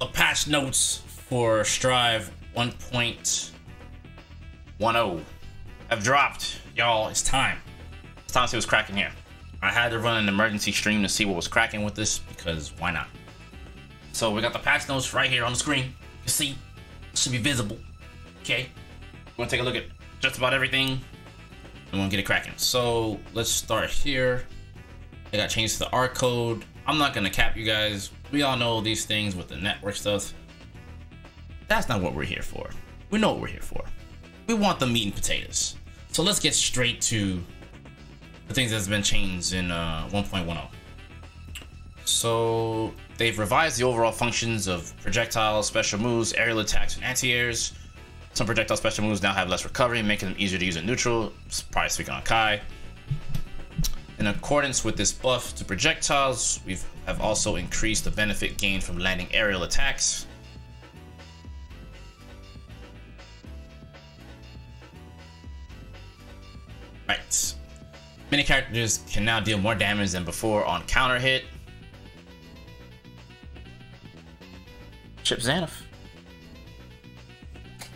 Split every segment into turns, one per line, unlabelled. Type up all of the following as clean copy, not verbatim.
the patch notes for Strive 1.10 have dropped. Y'all, it's time. It's time to see what's cracking here. I had to run an emergency stream to see what was cracking with this because why not? So we got the patch notes right here on the screen. You see, it should be visible. Okay, we're gonna take a look at just about everything and we're gonna get it cracking. So let's start here. I got changed to the R code. I'm not gonna cap you guys. We all know these things with the network stuff. That's not what we're here for. We know what we're here for. We want the meat and potatoes. So let's get straight to the things that's been changed in 1.10. So they've revised the overall functions of projectiles, special moves, aerial attacks, and anti-airs. Some projectile special moves now have less recovery, making them easier to use in neutral. Probably speaking on Kai. In accordance with this buff to projectiles, we have also increased the benefit gained from landing aerial attacks. Right. Many characters can now deal more damage than before on counter hit. Chipp Xanath.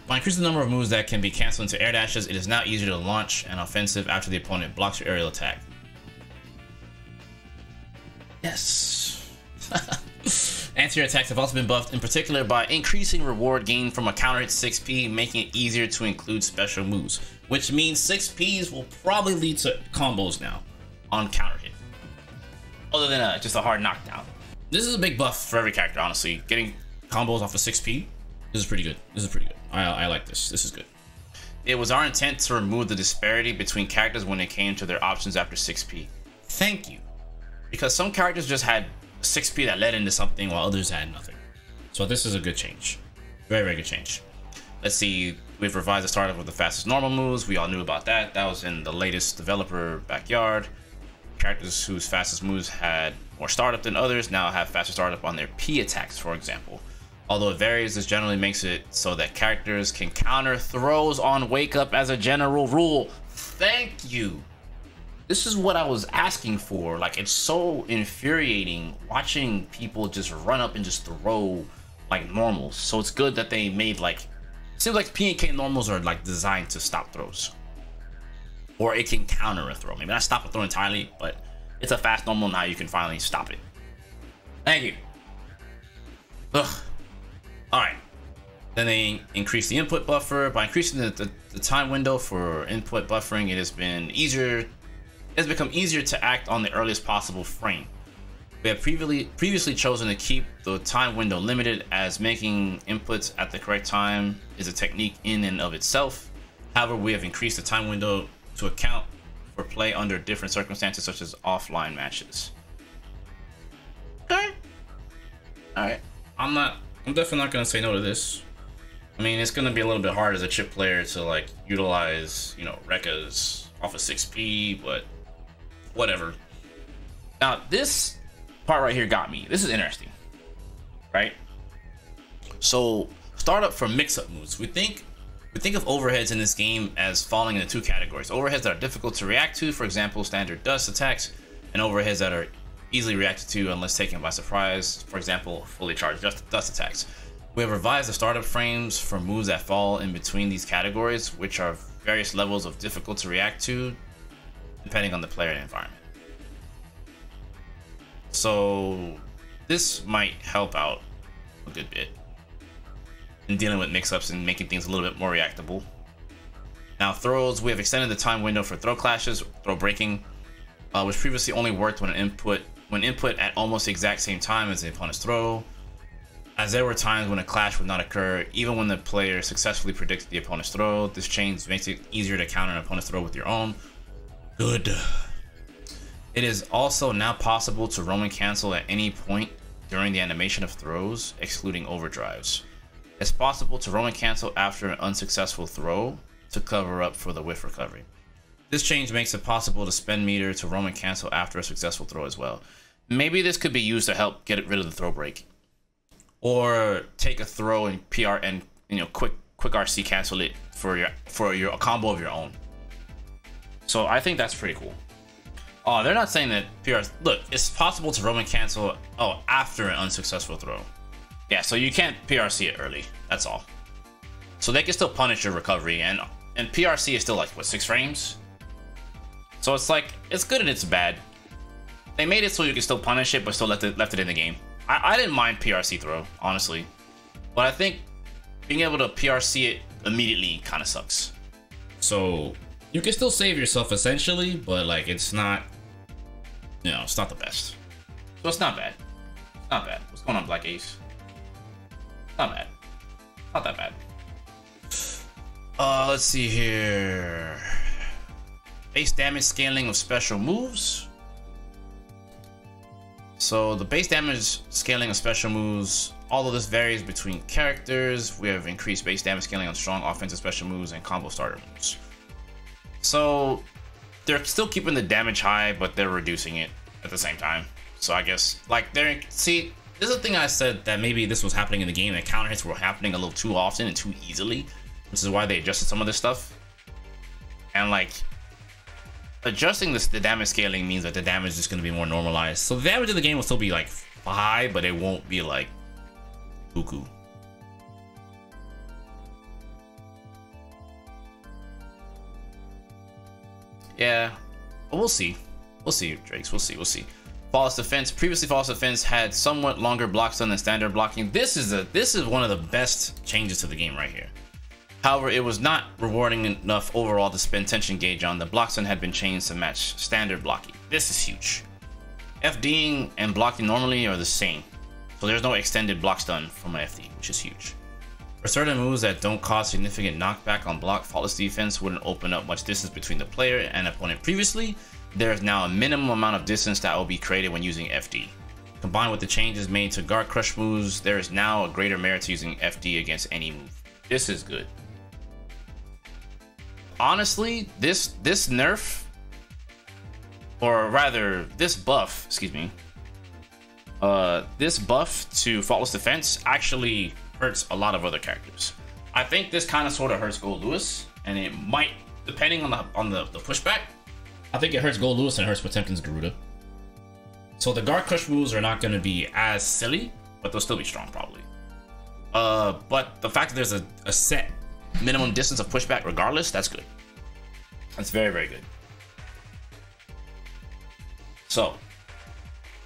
By increasing the number of moves that can be canceled into air dashes, it is now easier to launch an offensive after the opponent blocks your aerial attack. Yes. Anti-air attacks have also been buffed, in particular by increasing reward gain from a counter hit 6p, making it easier to include special moves, which means 6ps will probably lead to combos now on counter hit, other than just a hard knockdown. This is a big buff for every character, honestly. Getting combos off of 6p, this is pretty good. This is pretty good. I like this. This is good. It was our intent to remove the disparity between characters when it came to their options after 6p. Thank you. Because some characters just had 6p that led into something while others had nothing. So this is a good change. Very, very good change. Let's see. We've revised the startup with the fastest normal moves. We all knew about that. That was in the latest developer backyard. Characters whose fastest moves had more startup than others now have faster startup on their P attacks, for example. Although it varies, this generally makes it so that characters can counter throws on wake up as a general rule. Thank you. This is what I was asking for. Like, it's so infuriating watching people just run up and just throw like normals. So it's good that they made like, it seems like P and K normals are like designed to stop throws, or it can counter a throw. Maybe not stop a throw entirely, but it's a fast normal now. You can finally stop it. Thank you. Ugh. All right. Then they increased the input buffer. By increasing the time window for input buffering, it has been easier. It has become easier to act on the earliest possible frame. We have previously chosen to keep the time window limited, as making inputs at the correct time is a technique in and of itself. However, we have increased the time window to account for play under different circumstances, such as offline matches. Okay. All right. I'm definitely not gonna say no to this. I mean, it's gonna be a little bit hard as a Chipp player to like utilize, you know, Rekkas off of 6p, but whatever. Now this part right here got me. This is interesting, right? So startup for mix-up moves. We think of overheads in this game as falling into two categories: overheads that are difficult to react to, for example, standard dust attacks, and overheads that are easily reacted to unless taken by surprise, for example, fully charged dust attacks. We have revised the startup frames for moves that fall in between these categories, which are various levels of difficult to react to depending on the player and environment. So this might help out a good bit in dealing with mix-ups and making things a little bit more reactable. Now throws, we have extended the time window for throw clashes, throw breaking, which previously only worked when input at almost the exact same time as the opponent's throw, as there were times when a clash would not occur even when the player successfully predicted the opponent's throw. This change makes it easier to counter an opponent's throw with your own. Good. It is also now possible to roam and cancel at any point during the animation of throws, excluding overdrives. It's possible to roam and cancel after an unsuccessful throw to cover up for the whiff recovery. This change makes it possible to spend meter to roam and cancel after a successful throw as well. Maybe this could be used to help get rid of the throw break, or take a throw and PR and, you know, quick RC cancel it for your a combo of your own. So I think that's pretty cool. Oh, they're not saying that PRs. Look, it's possible to roam and cancel after an unsuccessful throw. Yeah, so you can't PRC it early. That's all. So they can still punish your recovery, and PRC is still like what, 6 frames. So it's like it's good and it's bad. They made it so you can still punish it, but still left it in the game. I didn't mind PRC throw, honestly, but I think being able to PRC it immediately kind of sucks. So you can still save yourself essentially, but like it's not, you know, it's not the best. So it's not bad. It's not bad. What's going on, Black Ace? Not bad. Not that bad. Let's see here. Base damage scaling of special moves. So the base damage scaling of special moves, although this varies between characters, we have increased base damage scaling on strong offensive special moves and combo starter moves. So they're still keeping the damage high, but they're reducing it at the same time. So I guess like see, this is the thing I said, that maybe this was happening in the game, that counter hits were happening a little too often and too easily, which is why they adjusted some of this stuff. And like adjusting the damage scaling means that the damage is going to be more normalized. So the damage in the game will still be like high, but it won't be like buku. Yeah, but we'll see. We'll see, Drakes. We'll see. We'll see. Flawless defense. Previously, flawless defense had somewhat longer block stun than standard blocking. This is one of the best changes to the game right here. However, it was not rewarding enough overall to spend tension gauge on. The block stun had been changed to match standard blocking. This is huge. FDing and blocking normally are the same, so there's no extended block stun from an FD, which is huge. For certain moves that don't cause significant knockback on block, flawless defense wouldn't open up much distance between the player and opponent previously. There is now a minimum amount of distance that will be created when using FD. Combined with the changes made to guard crush moves, there is now a greater merit to using FD against any move. This is good. Honestly, this nerf, or rather this buff, excuse me, this buff to flawless defense actually hurts a lot of other characters. I think this kind of sort of hurts Goldlewis, and it might, depending on the pushback, I think it hurts Goldlewis and it hurts Potemkin's Garuda. So the guard crush moves are not going to be as silly, but they'll still be strong probably. But the fact that there's a set minimum distance of pushback regardless, that's good. That's very, very good. So.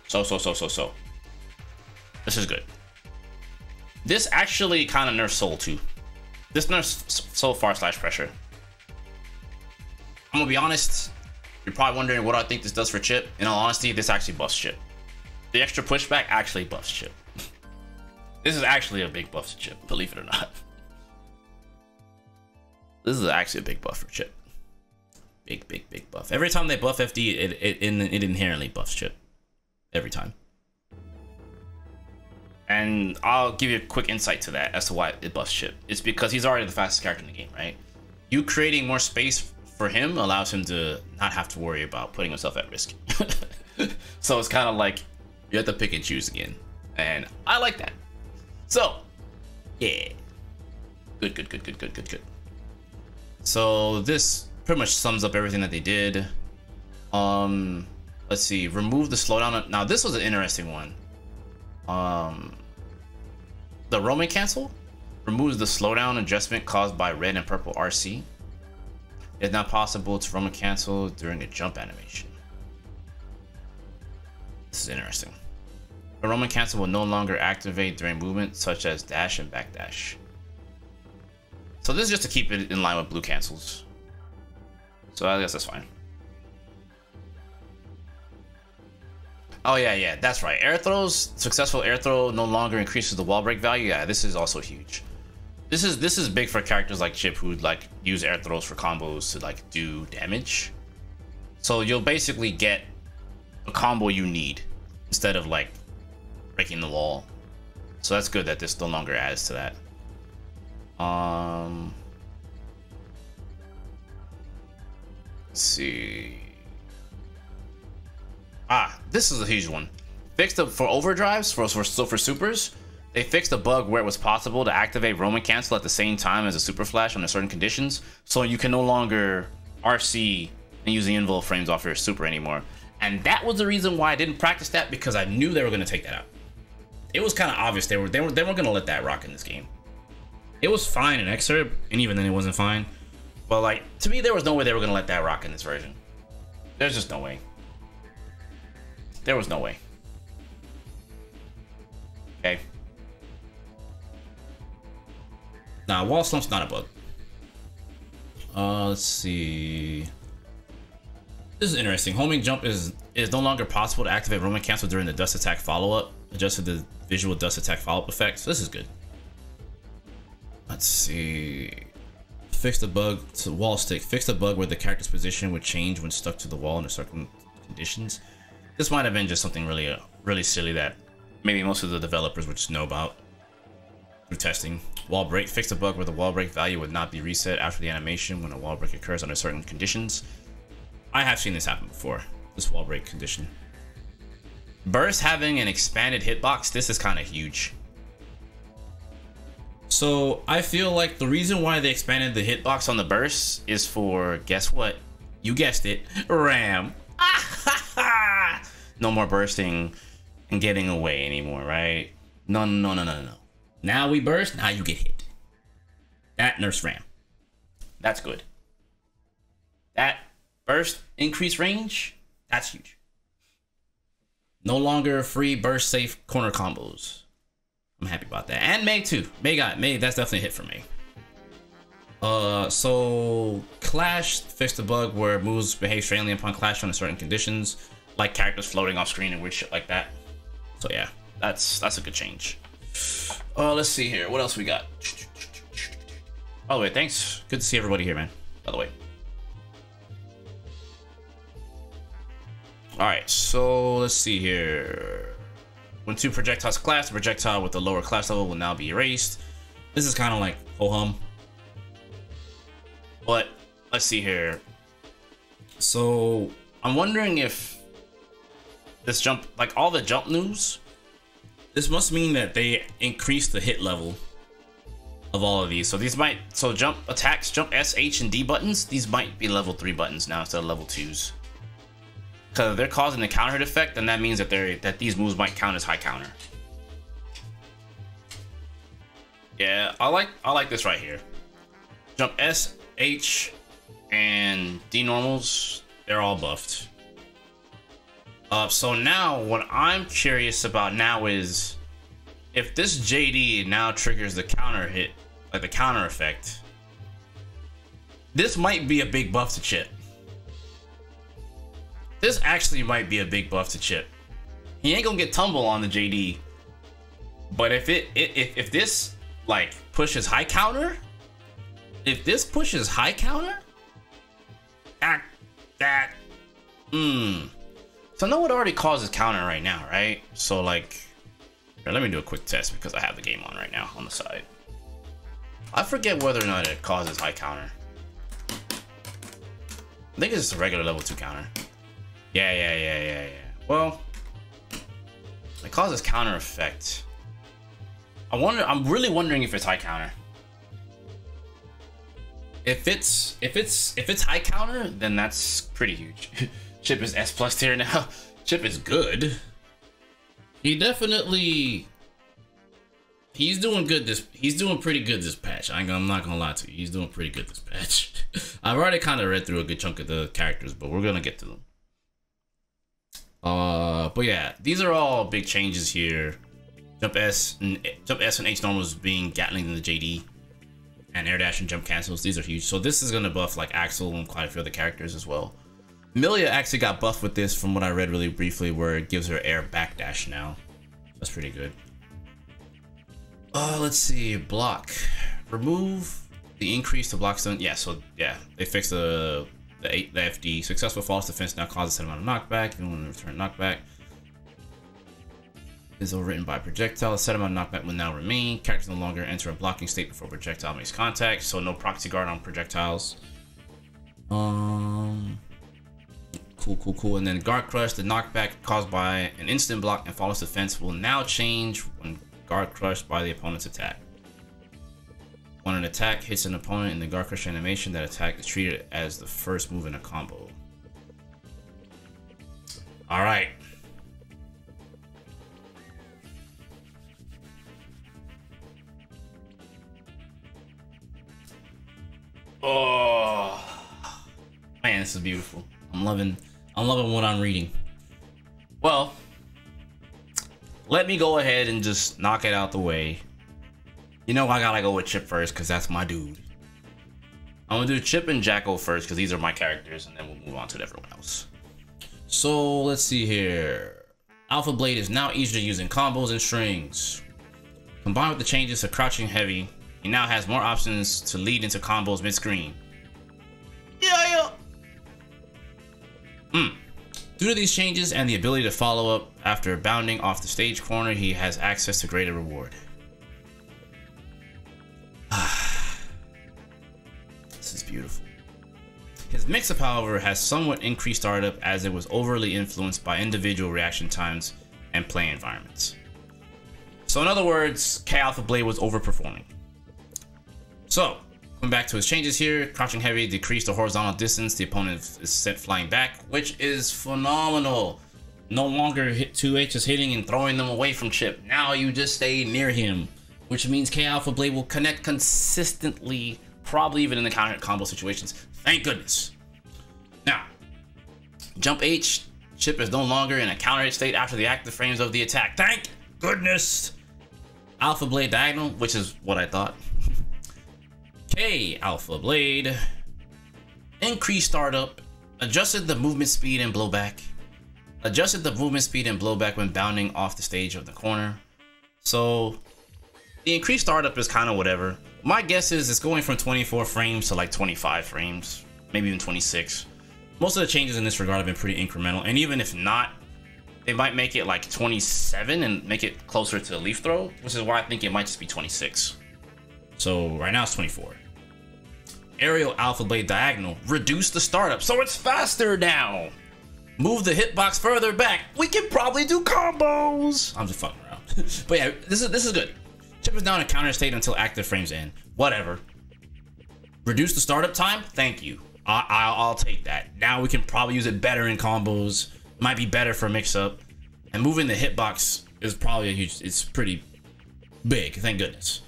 This is good. This actually kind of nerfs Soul too. This nerfs Soul far slash pressure. I'm gonna be honest, you're probably wondering what I think this does for Chipp. In all honesty, this actually buffs Chipp. The extra pushback actually buffs Chipp. This is actually a big buff to Chipp, believe it or not. This is actually a big buff for Chipp. Big buff. Every time they buff FD, it inherently buffs Chipp. Every time. And I'll give you a quick insight to that as to why it buffs Chipp. It's because he's already the fastest character in the game, right? You creating more space for him allows him to not have to worry about putting himself at risk. So it's kind of like you have to pick and choose again. And I like that. So, yeah. Good. So this pretty much sums up everything that they did. Let's see. Remove the slowdown. Now this was an interesting one. The Roman cancel removes the slowdown adjustment caused by red and purple RC. It's not possible to Roman cancel during a jump animation. This is interesting. The Roman cancel will no longer activate during movement such as dash and backdash. So this is just to keep it in line with blue cancels. So I guess that's fine. Oh yeah, that's right. Air throws, successful air throw no longer increases the wall break value. Yeah, this is also huge. This is big for characters like Chipp who like use air throws for combos to like do damage. So you'll basically get a combo you need instead of like breaking the wall. So that's good that this no longer adds to that. Let's see. This is a huge one. Fixed up for overdrives for supers. They fixed a bug where it was possible to activate Roman cancel at the same time as a super flash under certain conditions, so you can no longer RC and use the invul frames off your super anymore. And that was the reason why I didn't practice that, because I knew they were going to take that out. it was kind of obvious they weren't gonna let that rock in this game. It was fine in excerpt, and even then it wasn't fine. But like, to me, there was no way they were gonna let that rock in this version. There's just no way. There was no way. Okay. Nah, wall slump's not a bug. Let's see. This is interesting. Homing jump is no longer possible to activate roaming cancel during the dust attack follow-up. Adjusted the visual dust attack follow-up effect. So this is good. Let's see. Fix the bug to wall stick. Fix the bug where the character's position would change when stuck to the wall under certain conditions. This might have been just something really silly that maybe most of the developers would just know about through testing. Wall break. Fix the bug where the wall break value would not be reset after the animation when a wall break occurs under certain conditions. I have seen this happen before. This wall break condition. Burst having an expanded hitbox. This is kind of huge. So I feel like the reason why they expanded the hitbox on the burst is for, guess what? You guessed it, RAM. No more bursting and getting away anymore, right? No. Now we burst, now you get hit. That nerfs RAM. That's good. That burst increased range, that's huge. No longer free burst safe corner combos. I'm happy about that. And May too. May that's definitely a hit for me. So Clash fixed the bug where moves behave strangely upon clash under certain conditions, like characters floating off screen and weird shit like that. So yeah, that's a good change. Let's see here. What else we got? By the way, thanks. Good to see everybody here, man. By the way. Alright, so let's see here. When two projectiles clash, the projectile with the lower class level will now be erased. This is kind of like ho-hum. But let's see here. So I'm wondering if this jump, like all the jump news, this must mean that they increased the hit level of all of these. So these might, so jump attacks, jump S, H, and D buttons, these might be level 3 buttons now instead of level 2s. Because if they're causing the counter hit effect, then that means that these moves might count as high counter. Yeah, I like this right here. Jump S, H, and D normals, they're all buffed. So now what I'm curious about now is if this JD now triggers the counter hit, like the counter effect, this might be a big buff to Chipp. This actually might be a big buff to Chipp. He ain't gonna get tumble on the JD, but if this like pushes high counter, So I know it already causes counter right now, right? So like, here, let me do a quick test because I have the game on right now on the side. I forget whether or not it causes high counter. I think it's just a regular level 2 counter. Yeah. Well, it causes counter effect. I'm really wondering if it's high counter. If it's high counter, then that's pretty huge. Chipp is S+ tier now. Chipp is good. He's doing good he's doing pretty good this patch. I'm not gonna lie to you. He's doing pretty good this patch. I've already kind of read through a good chunk of the characters, but we're gonna get to them. But yeah, these are all big changes here. Jump S and H normals being Gatling in the JD, and air dash and jump cancels. These are huge. So this is gonna buff like Axel and quite a few other characters as well. Millia actually got buffed with this from what I read really briefly, where it gives her air backdash now. That's pretty good. Let's see, block. Remove the increase to block stun. Yeah, so yeah, they fixed the FD. Successful false defense now causes a set amount of knockback. You don't want to return knockback. Is overwritten by projectile. A set amount of knockback will now remain. Characters no longer enter a blocking state before projectile makes contact. So no proxy guard on projectiles. Cool. And then guard crush, the knockback caused by an instant block and flawless defense will now change when guard crushed by the opponent's attack. When an attack hits an opponent in the guard crush animation, that attack is treated as the first move in a combo. All right. Oh man, this is beautiful. I'm loving what I'm reading. Well, let me go ahead and just knock it out the way. You know, I gotta go with Chipp first because that's my dude. I'm gonna do Chipp and Jacko first because these are my characters, and then we'll move on to everyone else. So let's see here. Alpha Blade is now easier to use in combos and strings. Combined with the changes to crouching heavy, he now has more options to lead into combos mid-screen. Yeah. Due to these changes and the ability to follow up after bounding off the stage corner, he has access to greater reward. This is beautiful. His mix-up, however, has somewhat increased startup as it was overly influenced by individual reaction times and play environments. So in other words, K Alpha Blade was overperforming. So, coming back to his changes here, crouching heavy decreased the horizontal distance the opponent is sent flying back, which is phenomenal. No longer hit 2H's hitting and throwing them away from Chipp. Now you just stay near him, which means K Alpha Blade will connect consistently, probably even in the counter combo situations. Thank goodness. Now, jump H, Chipp is no longer in a counter hit state after the active frames of the attack. Thank goodness. Alpha Blade diagonal, which is what I thought. K Alpha Blade increased startup, adjusted the movement speed and blowback, when bounding off the stage of the corner. So the increased startup is kind of whatever. My guess is it's going from 24 frames to like 25 frames, maybe even 26. Most of the changes in this regard have been pretty incremental, and even if not, they might make it like 27 and make it closer to the leaf throw, which is why I think it might just be 26. So right now it's 24. Aerial Alpha Blade diagonal, reduce the startup so it's faster now. Move the hitbox further back. We can probably do combos. I'm just fucking around. But yeah, this is good. Chipp is down in counter state until active frames end. Whatever. Reduce the startup time? Thank you. I'll take that. Now we can probably use it better in combos. Might be better for mix-up. And moving the hitbox is probably a huge... It's pretty big, thank goodness.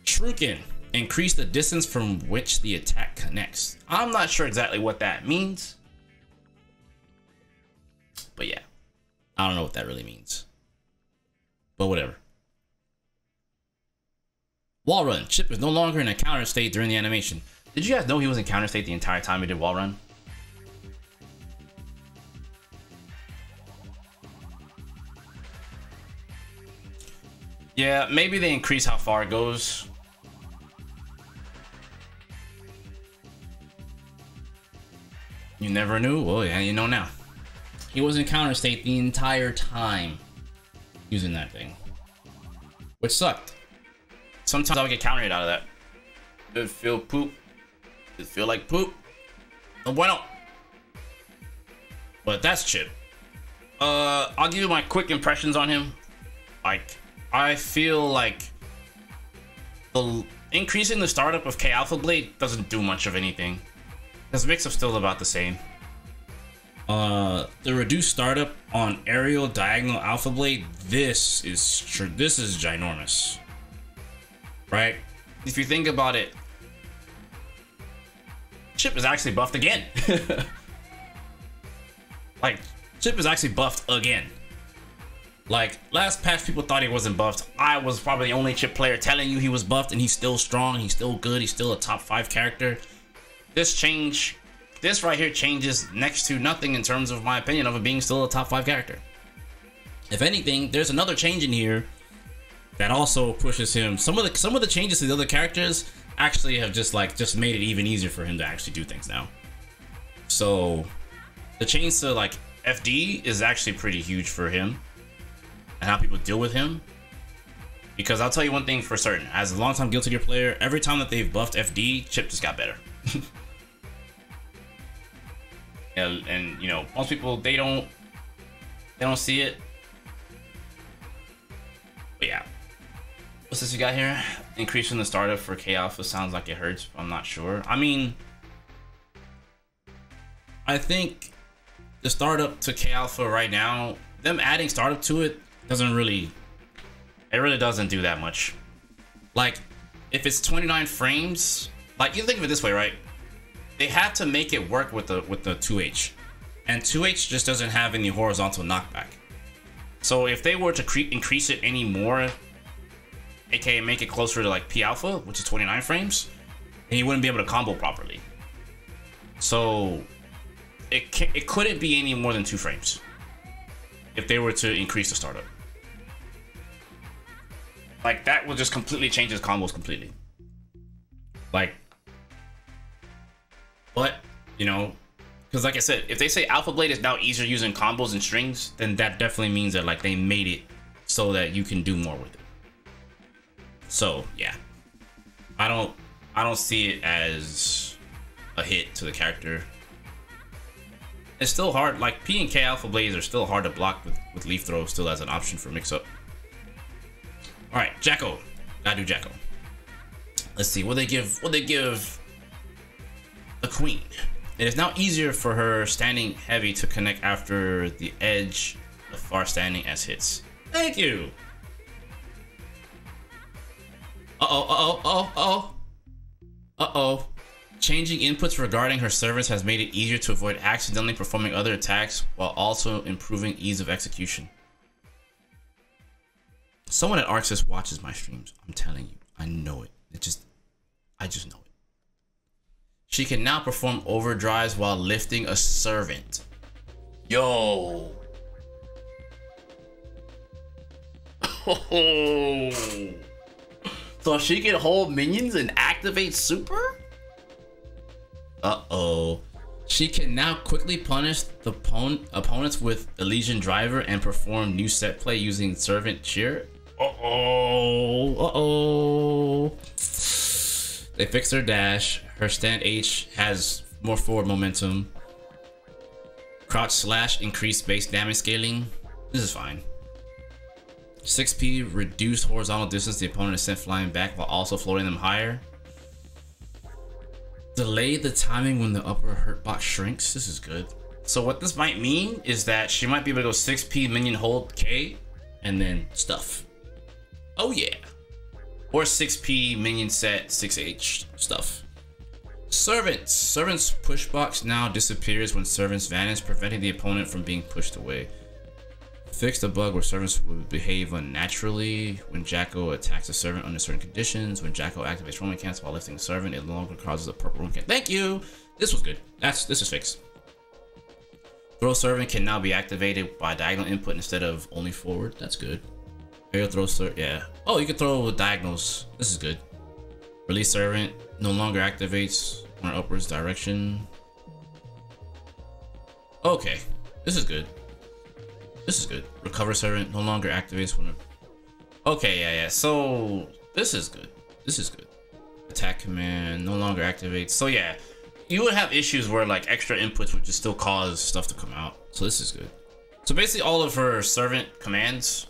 Shuriken. Increase the distance from which the attack connects. I'm not sure exactly what that means. But yeah. I don't know what that really means. But whatever. Wall run. Chipp is no longer in a counter state during the animation. Did you guys know he was in counter state the entire time he did wall run? Yeah, maybe they increase how far it goes. You never knew? Well, yeah, you know now. He was in counter state the entire time using that thing, which sucked. Sometimes I would get counter hit out of that. It feel poop. It feel like poop. No bueno. But that's Chipp. I'll give you my quick impressions on him. Like, I feel like the increasing the startup of K Alpha Blade doesn't do much of anything. His mix-up's still about the same. The reduced startup on aerial diagonal Alpha Blade, this is ginormous. Right? If you think about it, Chipp is actually buffed again. Like, Chipp is actually buffed again. Like, last patch people thought he wasn't buffed. I was probably the only Chipp player telling you he was buffed, and he's still strong, he's still good, he's still a top 5 character. This right here changes next to nothing in terms of my opinion of him being still a top 5 character. If anything, there's another change in here that also pushes him. Some of the changes to the other characters actually have just made it even easier for him to actually do things now. So the change to like FD is actually pretty huge for him and how people deal with him. Because I'll tell you one thing for certain, as a long-time Guilty Gear player, every time that they've buffed FD, Chipp just got better. And you know, most people they don't see it. But yeah. What's this you got here? Increasing the startup for K Alpha sounds like it hurts, but I'm not sure. I mean, I think the startup to K Alpha right now, them adding startup to it really doesn't do that much. Like, if it's 29 frames Like, you think of it this way, right? They have to make it work with the 2H, and 2H just doesn't have any horizontal knockback. So if they were to increase it any more, aka make it closer to like P alpha, which is 29 frames, then you wouldn't be able to combo properly. So it couldn't be any more than 2 frames if they were to increase the startup. Like, that will just completely change his combos completely. Like, but, you know, because like I said, if they say Alpha Blade is now easier using combos and strings, then that definitely means that like they made it so that you can do more with it. So yeah, I don't see it as a hit to the character. It's still hard. Like, P and K Alpha Blades are still hard to block with Leaf Throw still as an option for mix up. All right, Jacko. Gotta do Jacko. Let's see what they give. What they give the Queen. It is now easier for her standing heavy to connect after the edge of far standing as hits. Thank you. Uh-oh. Changing inputs regarding her service has made it easier to avoid accidentally performing other attacks while also improving ease of execution. Someone at Arxis watches my streams. I'm telling you, I know it. I just know it. She can now perform overdrives while lifting a servant. Yo. Oh. So she can hold minions and activate super? Uh-oh. She can now quickly punish the opponents with Elysian Driver and perform new set play using Servant Cheer. Uh-oh. They fixed her dash. Her stand H has more forward momentum. Crouch slash increased base damage scaling. This is fine. 6P reduced horizontal distance the opponent is sent flying back while also floating them higher. Delay the timing when the upper hurt box shrinks. This is good. So what this might mean is that she might be able to go 6P minion hold K and then stuff. Oh yeah. Or 6P minion set 6H stuff. Servants. Servant's push box now disappears when servants vanish, preventing the opponent from being pushed away. Fix the bug where servants will behave unnaturally when Jacko attacks a servant under certain conditions. When Jacko activates Roman Cans while lifting a servant, it no longer causes a purple Roman Can. Thank you! This was good. This is fixed. Throw servant can now be activated by diagonal input instead of only forward. That's good. Aerial throw servant, yeah. Oh, you can throw with diagonals. This is good. Release servant no longer activates on an upwards direction. Okay, this is good. This is good. Recover servant no longer activates when. Okay, yeah. So this is good. This is good. Attack command no longer activates. So yeah, you would have issues where like extra inputs would just still cause stuff to come out. So this is good. So basically, all of her servant commands,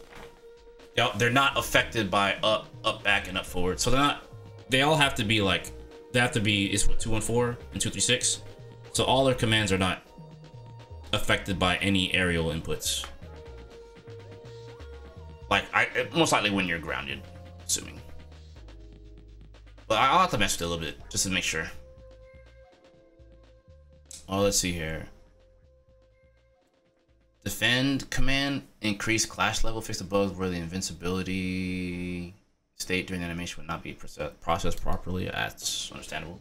they're not affected by up, back, and up forward. So they're not. They all have to be like. They have to be. It's what 214 and 236. So all their commands are not affected by any aerial inputs. Like, most likely when you're grounded, assuming. But I'll have to mess with it a little bit, just to make sure. Oh, let's see here. Defend command, increase clash level, fix the bugs where the invincibility state during the animation would not be processed properly. That's understandable.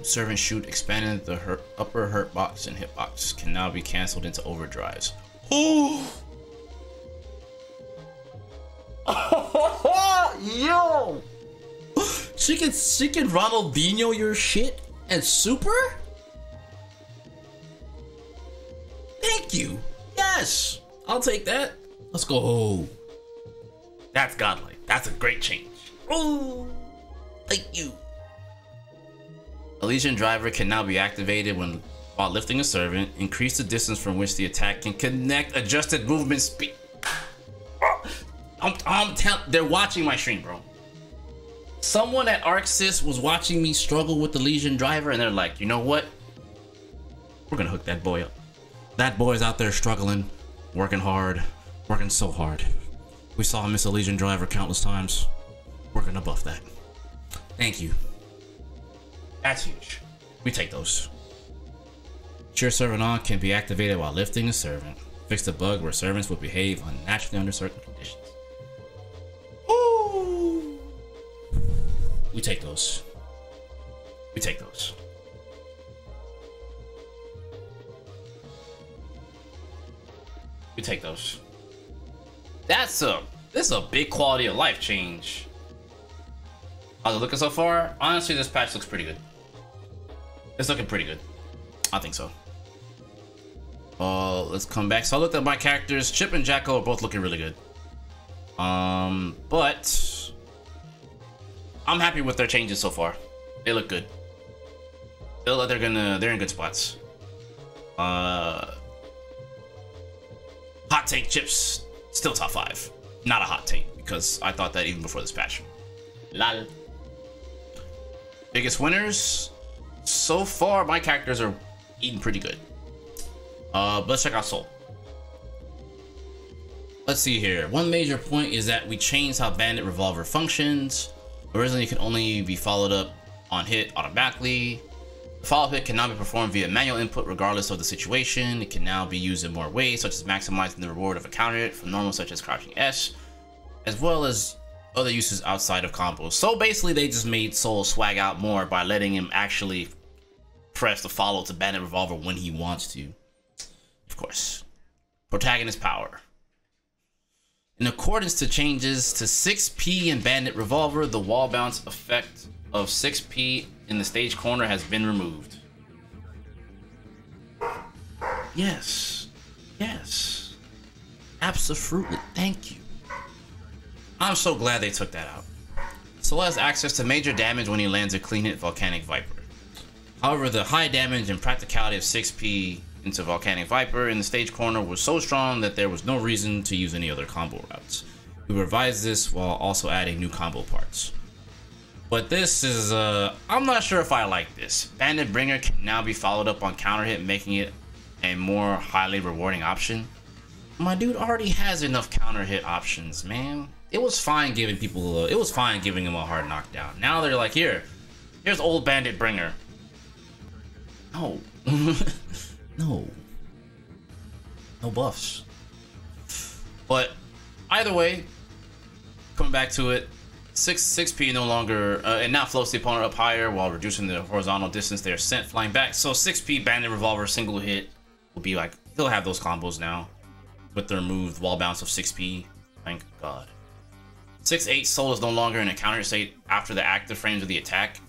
Servant shoot expanded the upper hurt box and hitbox can now be canceled into overdrives. Oh, yo! She can Ronaldinho your shit and super? Thank you. Yes, I'll take that. Let's go. That's godlike. That's a great change. Oh, thank you. Elysian Driver can now be activated while lifting a servant. Increase the distance from which the attack can connect. Adjusted movement speed. They're watching my stream, bro. Someone at Arxis was watching me struggle with the Elysian Driver, and they're like, you know what? We're gonna hook that boy up. That boy's out there struggling, working hard, working so hard. We saw him miss Elysian Driver countless times. We're gonna buff that. Thank you. That's huge. We take those. Cheer servant on can be activated while lifting a servant. Fix the bug where servants will behave unnaturally under certain conditions. Ooh. We take those. We take those. We take those. This is a big quality of life change. How's it looking so far? Honestly, this patch looks pretty good. It's looking pretty good. I think so. Let's come back. So I looked at my characters. Chipp and Zato are both looking really good. But I'm happy with their changes so far. They look good. They look like they're in good spots. Hot take, Chipp's still top 5. Not a hot take, because I thought that even before this patch. Lol. Biggest winners? So far, my characters are eating pretty good. But let's check out Soul. Let's see here. One major point is that we changed how Bandit Revolver functions. Originally, it could only be followed up on hit automatically. The follow-up hit can now be performed via manual input regardless of the situation. It can now be used in more ways, such as maximizing the reward of a counter hit from normal, such as crouching S, as well as other uses outside of combos. So basically, they just made Soul swag out more by letting him actually press the follow to Bandit Revolver when he wants to. Of course. Protagonist power. In accordance to changes to 6P in Bandit Revolver, the wall bounce effect of 6P in the stage corner has been removed. Yes. Yes. Absolutely. Thank you. I'm so glad they took that out. Soul has access to major damage when he lands a clean hit Volcanic Viper. However, the high damage and practicality of 6P into Volcanic Viper in the stage corner was so strong that there was no reason to use any other combo routes. We revised this while also adding new combo parts. But this is, I'm not sure if I like this. Bandit Bringer can now be followed up on counter hit, making it a more highly rewarding option. My dude already has enough counter hit options, man. It was fine giving people, it was fine giving him a hard knockdown. Now they're like, here's old Bandit Bringer. No. No. No buffs. But either way, coming back to it, 6P no longer, it now floats the opponent up higher while reducing the horizontal distance they are sent flying back. So 6P Bandit Revolver single hit will be like, they'll have those combos now with the removed wall bounce of 6P. Thank God. 6-8 Soul is no longer in a counter state after the active frames of the attack.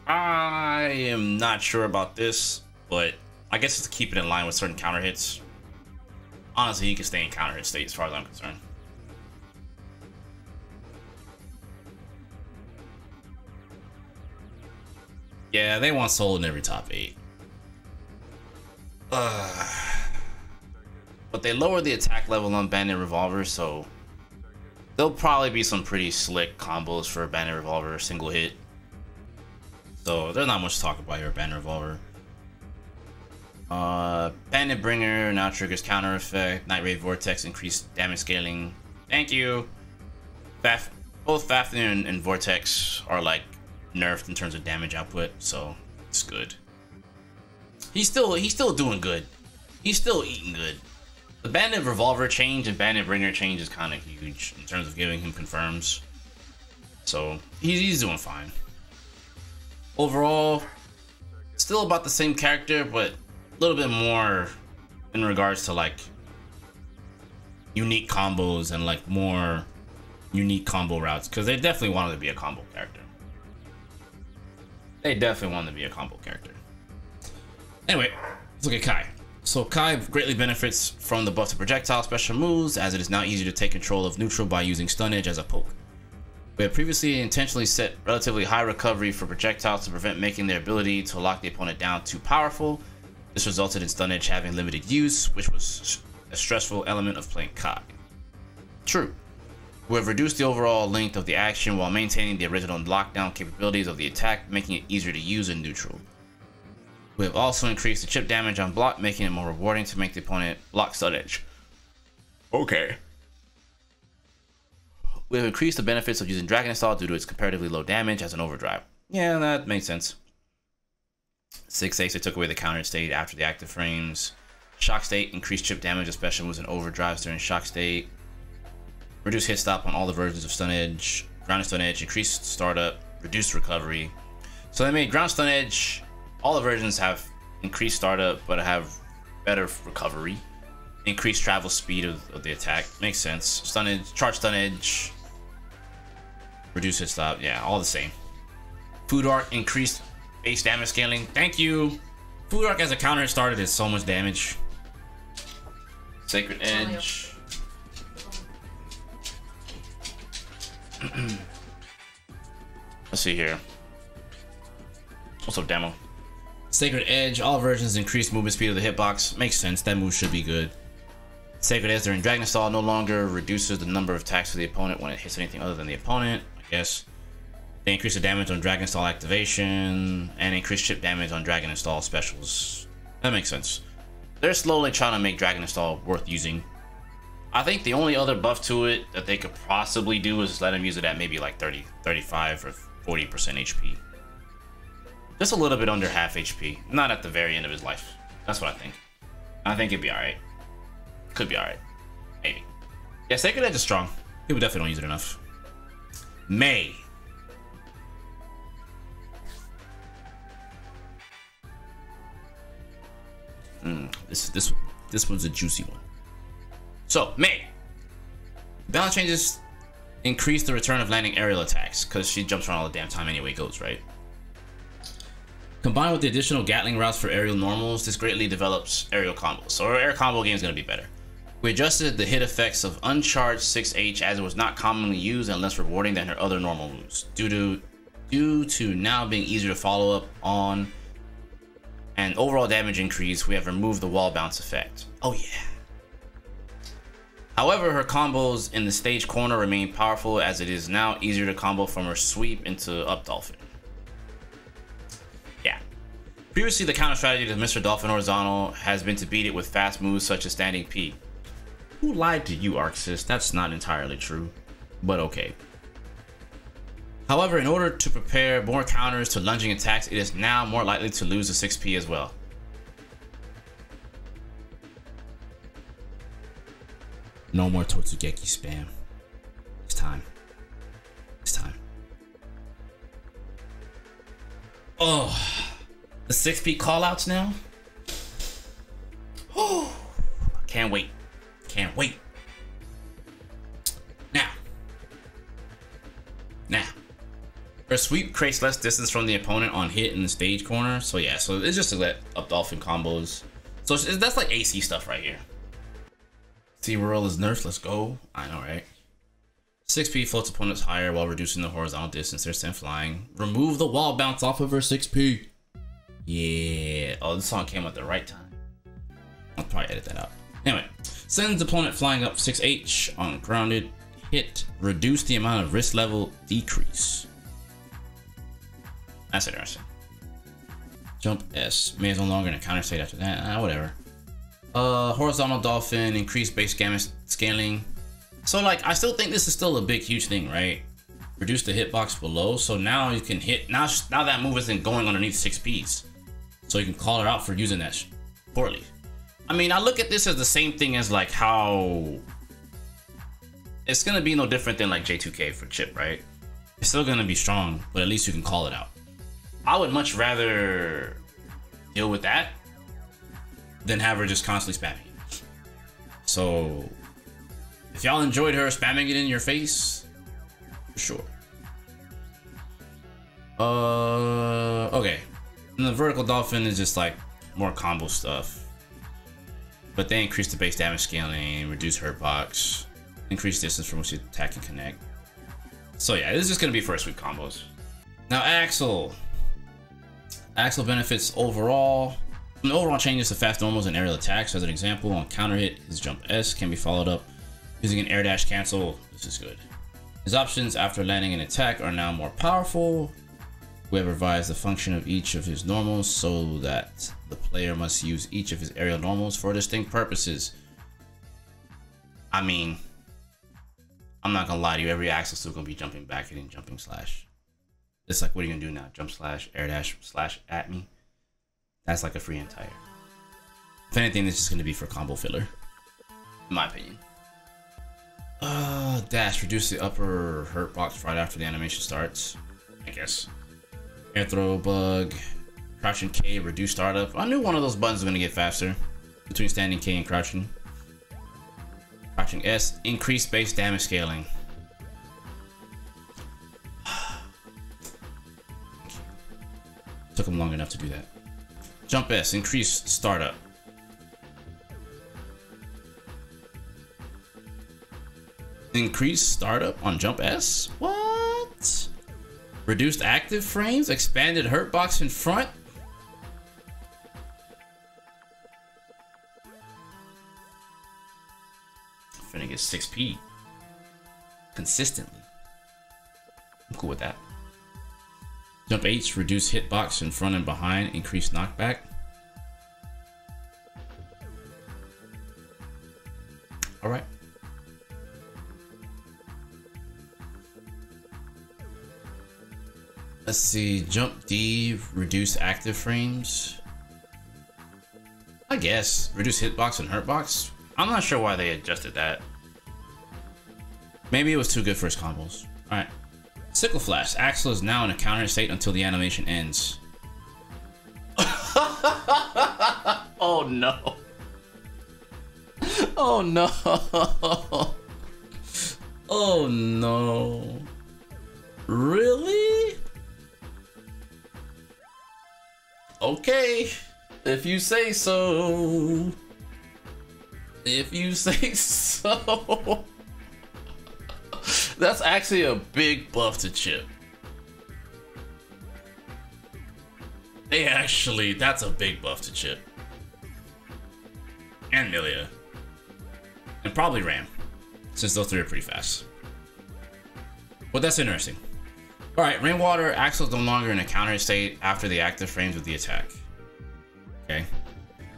I am not sure about this, but I guess it's to keep it in line with certain counter hits. Honestly, he can stay in counter hit state as far as I'm concerned. Yeah, they want Soul in every top 8. But they lowered the attack level on Bandit Revolver, so there'll probably be some pretty slick combos for Bandit Revolver single hit. So there's not much to talk about here, Bandit Revolver. Bandit Bringer now triggers counter effect. Night Ray Vortex increased damage scaling. Thank you. Both Fafnir and Vortex are like nerfed in terms of damage output, so it's good. He's still doing good. He's still eating good. The Bandit Revolver change and Bandit Bringer change is kind of huge in terms of giving him confirms. So he's doing fine. Overall, still about the same character, but a little bit more in regards to like unique combos and like more unique combo routes, because they definitely wanted to be a combo character. They definitely wanted to be a combo character. Anyway, let's look at Kai. So Kai greatly benefits from the buff to projectile special moves, as it is now easier to take control of neutral by using stun edge as a poke. We have previously intentionally set relatively high recovery for projectiles to prevent making their ability to lock the opponent down too powerful. This resulted in stun edge having limited use, which was a stressful element of playing Kai. True. We have reduced the overall length of the action while maintaining the original lockdown capabilities of the attack, making it easier to use in neutral. We have also increased the chip damage on block, making it more rewarding to make the opponent block stun edge. Okay. We have increased the benefits of using Dragon Install due to its comparatively low damage as an overdrive. Yeah, that makes sense. 6H, they took away the counter state after the active frames. Shock state, increased chip damage, especially moves and overdrives during shock state. Reduce hit stop on all the versions of Stun Edge. Ground and Stun Edge, increased startup, reduced recovery. So they made Ground Stun Edge, all the versions have increased startup, but have better recovery. Increased travel speed of the attack. Makes sense. Stun Edge, charge Stun Edge. Reduce hit stop, yeah, all the same. Food Arc, increased base damage scaling. Thank you. Food Arc as a counter started is so much damage. Sacred Edge. Let's see here. What's up, demo? Sacred Edge, all versions increase movement speed of the hitbox. Makes sense, that move should be good. Sacred Edge during Dragon Install no longer reduces the number of attacks to the opponent when it hits anything other than the opponent, I guess. They increase the damage on Dragon Install activation and increase chip damage on Dragon Install specials. That makes sense. They're slowly trying to make Dragon Install worth using. I think the only other buff to it that they could possibly do is let him use it at maybe like 30, 35 or 40% HP. Just a little bit under half HP, not at the very end of his life. That's what I think. I think it'd be alright. Could be alright. Maybe. Yeah, Sacred Edge is strong. People definitely don't use it enough. May. This one's a juicy one. So, May. Balance changes increase the return of landing aerial attacks, because she jumps around all the damn time anyway goes, right? Combined with the additional Gatling routes for aerial normals, this greatly develops aerial combos. So our air combo game is going to be better. We adjusted the hit effects of uncharged 6H as it was not commonly used and less rewarding than her other normal moves. Due to now being easier to follow up on and overall damage increase, we have removed the wall bounce effect. Oh yeah. However, her combos in the stage corner remain powerful as it is now easier to combo from her sweep into up dolphin. Yeah. Previously, the counter strategy to Mr. Dolphin Horizontal has been to beat it with fast moves such as standing P. Who lied to you, Arxis? That's not entirely true, but okay. However, in order to prepare more counters to lunging attacks, it is now more likely to lose the 6P as well. No more Totsugeki spam. It's time. It's time. Oh, the 6P callouts now? Oh, can't wait. Can't wait. Now. Her sweep creates less distance from the opponent on hit in the stage corner. So yeah, so it's just to let up dolphin combos. So that's like AC stuff right here. T-Whirl is nerfed, let's go. I know, right? 6P floats opponents higher while reducing the horizontal distance they're sent flying. Remove the wall bounce off of her 6P. Yeah. Oh, this song came at the right time. I'll probably edit that out. Anyway, sends opponent flying up 6H on grounded hit. Reduce the amount of risk level decrease. That's interesting. Jump S. May is no longer in a counter state after that. Whatever. Horizontal dolphin, increased base damage scaling. So like, I still think this is still a big, huge thing, right? Reduce the hitbox below. So now you can hit, now that move isn't going underneath 6Ps. So you can call her out for using that poorly. I mean, I look at this as the same thing as like how it's gonna be no different than like J2K for Chipp, right? It's still gonna be strong, but at least you can call it out. I would much rather deal with that than have her just constantly spamming it. So if y'all enjoyed her spamming it in your face, for sure. Okay. And the vertical dolphin is just like more combo stuff. But they increase the base damage scaling, reduce hurt box, increase distance from which the attack can connect. So yeah, this is just gonna be first week combos. Now Axel. Axel benefits overall. From the overall changes to fast normals and aerial attacks. As an example, on counter hit, his jump S can be followed up using an air dash cancel. This is good. His options after landing an attack are now more powerful. We have revised the function of each of his normals so that the player must use each of his aerial normals for distinct purposes. I mean, I'm not gonna lie to you, every axle's still gonna be jumping back, hitting jumping slash. It's like, what are you gonna do now? Jump slash, air dash slash at me? That's like a free entire. If anything, it's just gonna be for combo filler, in my opinion. Dash, reduce the upper hurt box right after the animation starts, I guess. Air throw bug, crouching K, reduce startup. I knew one of those buttons was gonna get faster between standing K and crouching. Crouching S, increase base damage scaling. Took him long enough to do that. Jump S, increase startup. Increase startup on jump S? What? Reduced active frames, expanded hurt box in front. Finna get 6p consistently. I'm cool with that. Jump H, reduce hitbox in front and behind, increase knockback. All right. Let's see, jump D, reduce active frames. I guess, reduce hitbox and hurtbox. I'm not sure why they adjusted that. Maybe it was too good for his combos. All right. Sickle Flash. Axel is now in a counter state until the animation ends. Oh no. Oh no. Oh no. Really? Okay. If you say so. If you say so. That's actually a big buff to Chipp. That's a big buff to Chipp. And Millia. And probably Ram, since those three are pretty fast. But that's interesting. Alright, Rainwater, Axel's no longer in a counter state after the active frames of the attack. Okay.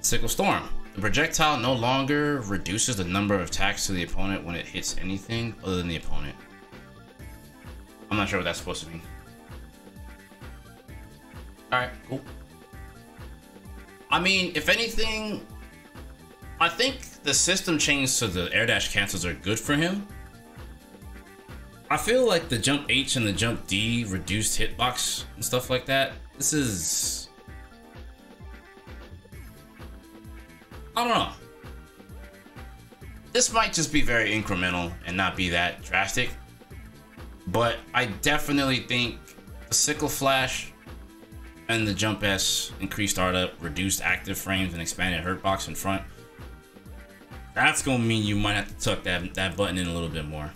Sickle Storm. The projectile no longer reduces the number of attacks to the opponent when it hits anything other than the opponent. I'm not sure what that's supposed to mean. Alright, cool. I mean, if anything, I think the system change so the air dash cancels are good for him. I feel like the jump H and the jump D reduced hitbox and stuff like that. This is... I don't know. This might just be very incremental and not be that drastic. But I definitely think the Sickle Flash and the Jump S, increased startup, reduced active frames, and expanded hurt box in front. That's gonna mean you might have to tuck that button in a little bit more.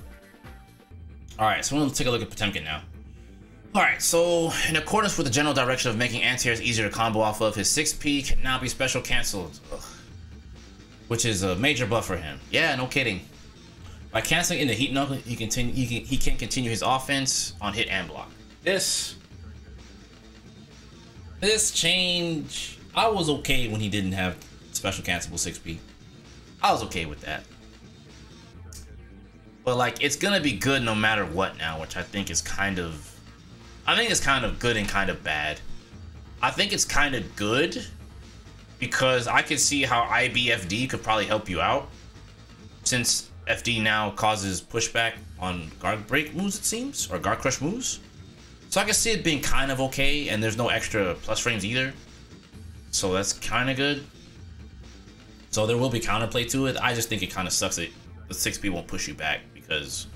Alright, so we'll take a look at Potemkin now. Alright, so in accordance with the general direction of making anti-airs easier to combo off of, his 6P can now be special cancelled. Which is a major buff for him. Yeah, no kidding. By canceling in the heat knuckle, he can continue his offense on hit and block. This change, I was okay when he didn't have special cancelable 6P. I was okay with that. But like, it's gonna be good no matter what now, which I think is kind of good and kind of bad. I think it's kind of good because I could see how IBFD could probably help you out, since FD now causes pushback on guard break moves, it seems, or guard crush moves. So I can see it being kind of okay, and there's no extra plus frames either. So that's kind of good. So there will be counterplay to it. I just think it kind of sucks that the 6P won't push you back, because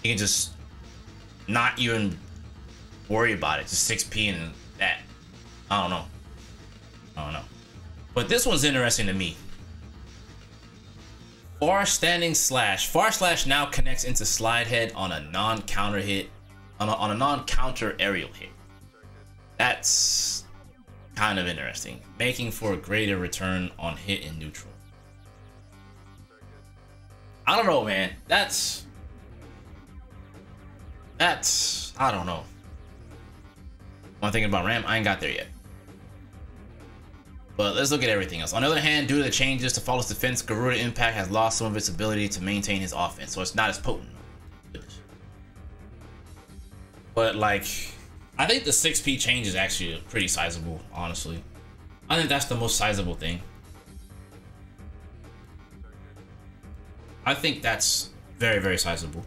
you can just not even worry about it. Just 6P and that. I don't know. But this one's interesting to me. Far standing slash. Far slash now connects into slide head on a non-counter hit, on a non-counter aerial hit. That's kind of interesting, making for a greater return on hit in neutral. I don't know, man. That's I don't know. When I'm thinking about Ram, I ain't got there yet. But let's look at everything else. On the other hand, due to the changes to Faust's defense, Garuda Impact has lost some of its ability to maintain his offense, so it's not as potent. But like, I think the 6P change is actually pretty sizable, honestly. I think that's the most sizable thing. I think that's very, very sizable.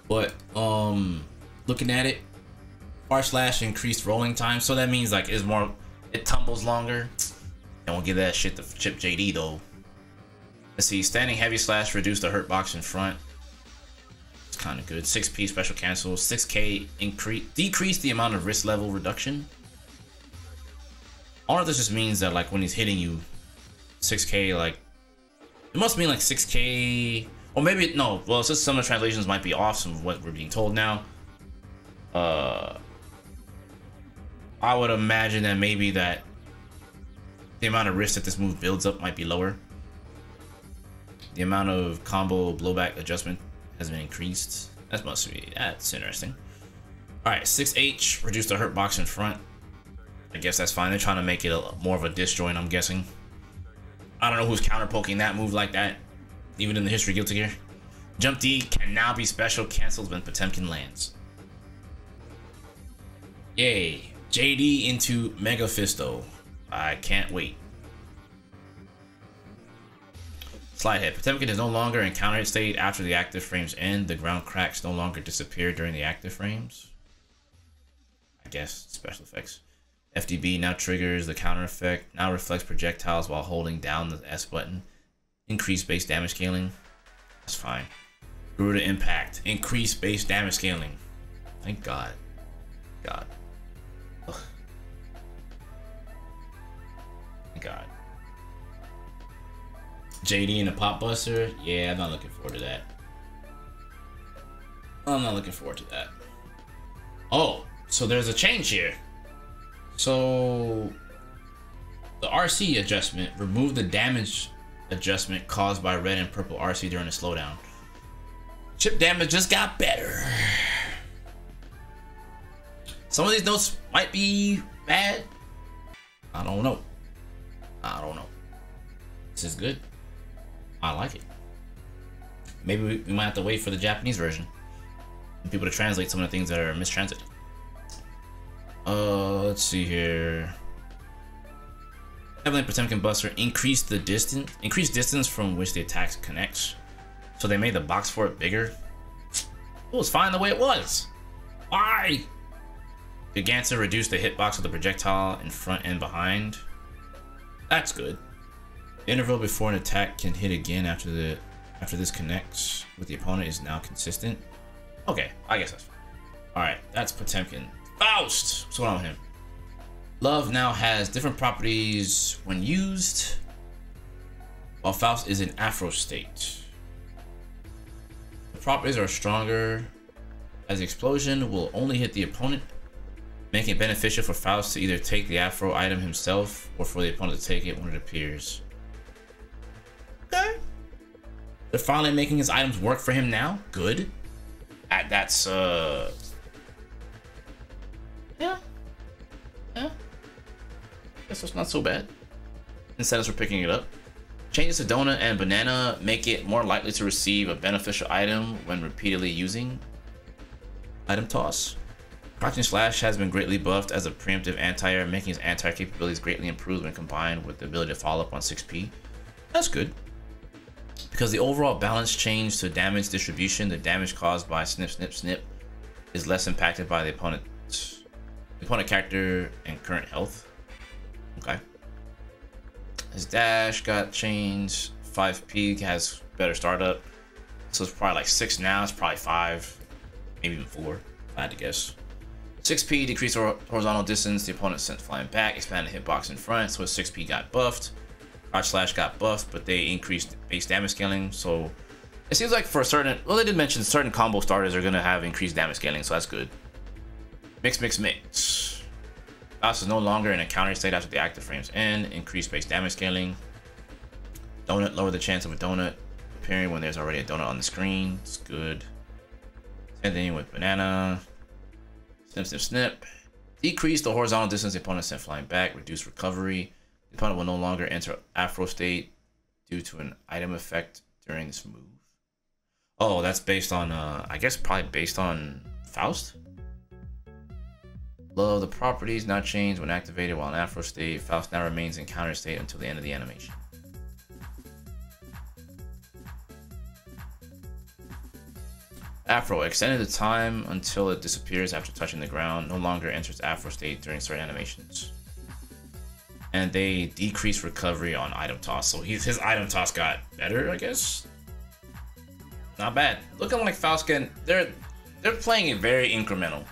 But looking at it, Far Slash increased rolling time, so that means like it tumbles longer. Don't give that shit to Chipp JD though. Let's see, standing heavy slash reduced the hurt box in front. It's kind of good. 6P special cancel. 6K decrease the amount of risk level reduction. I wonder if this just means that like when he's hitting you, 6K like it must mean like 6K, or maybe no. Well, since some of the translations might be off from what we're being told now. I would imagine that maybe that the amount of risk that this move builds up might be lower. The amount of combo blowback adjustment has been increased. That's interesting. Alright, 6H, reduce the hurt box in front. I guess that's fine. They're trying to make it more of a disjoint, I'm guessing. I don't know who's counter poking that move like that, even in the history of Guilty Gear. Jump D can now be special cancelled when Potemkin lands. Yay. JD into Mega Fisto. I can't wait. Slide head. Potemkin is no longer in counter hit state after the active frames end. The ground cracks no longer disappear during the active frames. I guess special effects. FDB now triggers the counter effect. Now reflects projectiles while holding down the S button. Increased base damage scaling. That's fine. Garuda Impact. Increased base damage scaling. Thank God. God. Ugh. Thank God. JD and the Pop Buster. Yeah, I'm not looking forward to that. I'm not looking forward to that. Oh, so there's a change here. So the RC adjustment removed the damage adjustment caused by red and purple RC during the slowdown. Chip damage just got better. Some of these notes might be bad. I don't know. I don't know. This is good. I like it. Maybe we might have to wait for the Japanese version. And people to translate some of the things that are mistranslated. Let's see here. Heavily Potemkin Buster increased distance from which the attack connects. So they made the box for it bigger. It was fine the way it was. Why? Giganza reduced the hitbox of the projectile in front and behind. That's good. The interval before an attack can hit again after this connects with the opponent is now consistent. Okay, I guess that's fine. Alright, that's Potemkin. Faust! What's going on with him? Love now has different properties when used, while Faust is in Afro state. The properties are stronger as the explosion will only hit the opponent, making it beneficial for Faust to either take the Afro item himself or for the opponent to take it when it appears. Okay. They're finally making his items work for him now. Good. That's yeah. Guess that's not so bad. Incentives for picking it up. Changes to Donut and Banana make it more likely to receive a beneficial item when repeatedly using item toss. Crouching Slash has been greatly buffed as a preemptive anti-air, making his anti-air capabilities greatly improved when combined with the ability to follow up on 6P. That's good. Because the overall balance change to damage distribution, the damage caused by snip, snip, snip is less impacted by the opponent character and current health. Okay. His dash got changed. 5P has better startup. So it's probably like 6 now. It's probably 5, maybe even 4, if I had to guess. 6P decreased horizontal distance. The opponent sent flying back. Expanded hitbox in front. So his 6P got buffed. Crouch Slash got buffed, but they increased base damage scaling. So it seems like for certain, well, they did mention certain combo starters are going to have increased damage scaling. So that's good. Mix, mix, mix. Faust is no longer in a counter state after the active frames end. Increased base damage scaling. Donut, lower the chance of a donut appearing when there's already a donut on the screen. It's good. Same thing with Banana. Snip, snip, snip. Decrease the horizontal distance the opponent sent flying back. Reduce recovery. The opponent will no longer enter Afro state due to an item effect during this move. Oh, that's based on, I guess probably based on Faust? Below, the properties now change when activated while in Afro state. Faust now remains in counter state until the end of the animation. Afro, extended the time until it disappears after touching the ground. No longer enters Afro state during certain animations. And they decrease recovery on item toss. So his item toss got better, I guess. Not bad. Looking like Faust can. They're playing it very incremental.